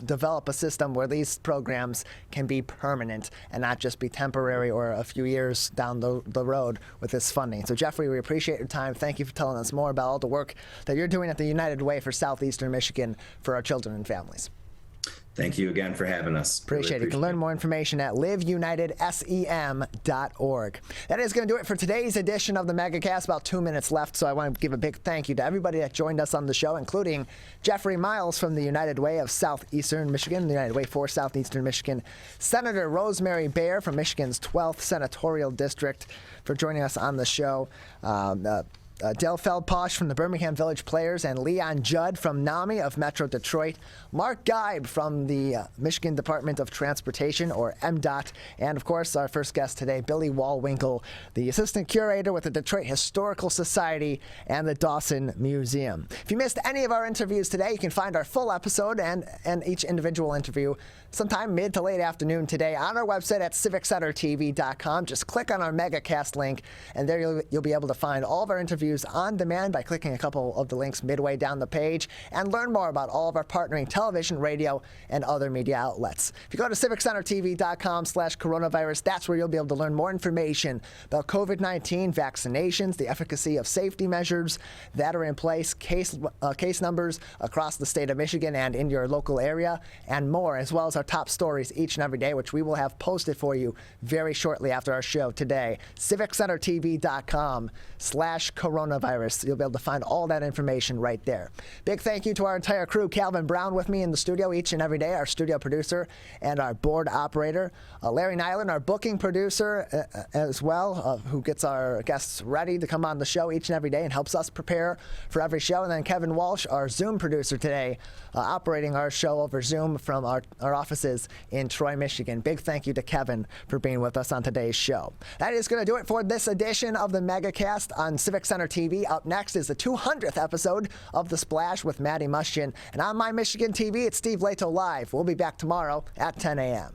develop a system where these programs can be permanent and not just be temporary or a few years down the road with this funding. So Jeffrey, we appreciate your time. Thank you for telling us more about all the work that you're doing at the United Way for Southeastern Michigan for our children and families. Thank you again for having us. Appreciate it. You can learn more information at liveunitedsem.org. That is going to do it for today's edition of the Megacast. About 2 minutes left, so I want to give a big thank you to everybody that joined us on the show, including Jeffrey Miles from the United Way of Southeastern Michigan, the United Way for Southeastern Michigan, Senator Rosemary Bayer from Michigan's 12th Senatorial District for joining us on the show. Dale Feldposh from the Birmingham Village Players, and Leon Judd from NAMI of Metro Detroit, Mark Geib from the Michigan Department of Transportation, or M.D.O.T, and of course our first guest today, Billy Wall-Winkle, the Assistant Curator with the Detroit Historical Society and the Dossin Museum. If you missed any of our interviews today, you can find our full episode and each individual interview sometime mid to late afternoon today on our website at civiccentertv.com. Just click on our Megacast link, and there you'll be able to find all of our interviews on demand by clicking a couple of the links midway down the page, and learn more about all of our partnering television, radio, and other media outlets. If you go to civiccentertv.com/coronavirus, that's where you'll be able to learn more information about COVID-19 vaccinations, the efficacy of safety measures that are in place, case numbers across the state of Michigan and in your local area, and more, as well as our top stories each and every day, which we will have posted for you very shortly after our show today. civiccentertv.com/coronavirus. You'll be able to find all that information right there. Big thank you to our entire crew. Calvin Brown with me in the studio each and every day, our studio producer and our board operator. Larry Nyland, our booking producer as well, who gets our guests ready to come on the show each and every day and helps us prepare for every show. And then Kevin Walsh, our Zoom producer today, operating our show over Zoom from our offices in Troy, Michigan. Big thank you to Kevin for being with us on today's show. That is going to do it for this edition of the Megacast on Civic Center TV. Up next is the 200th episode of The Splash with Maddie Mustian. And on My Michigan TV, it's Steve Lato Live. We'll be back tomorrow at 10 a.m.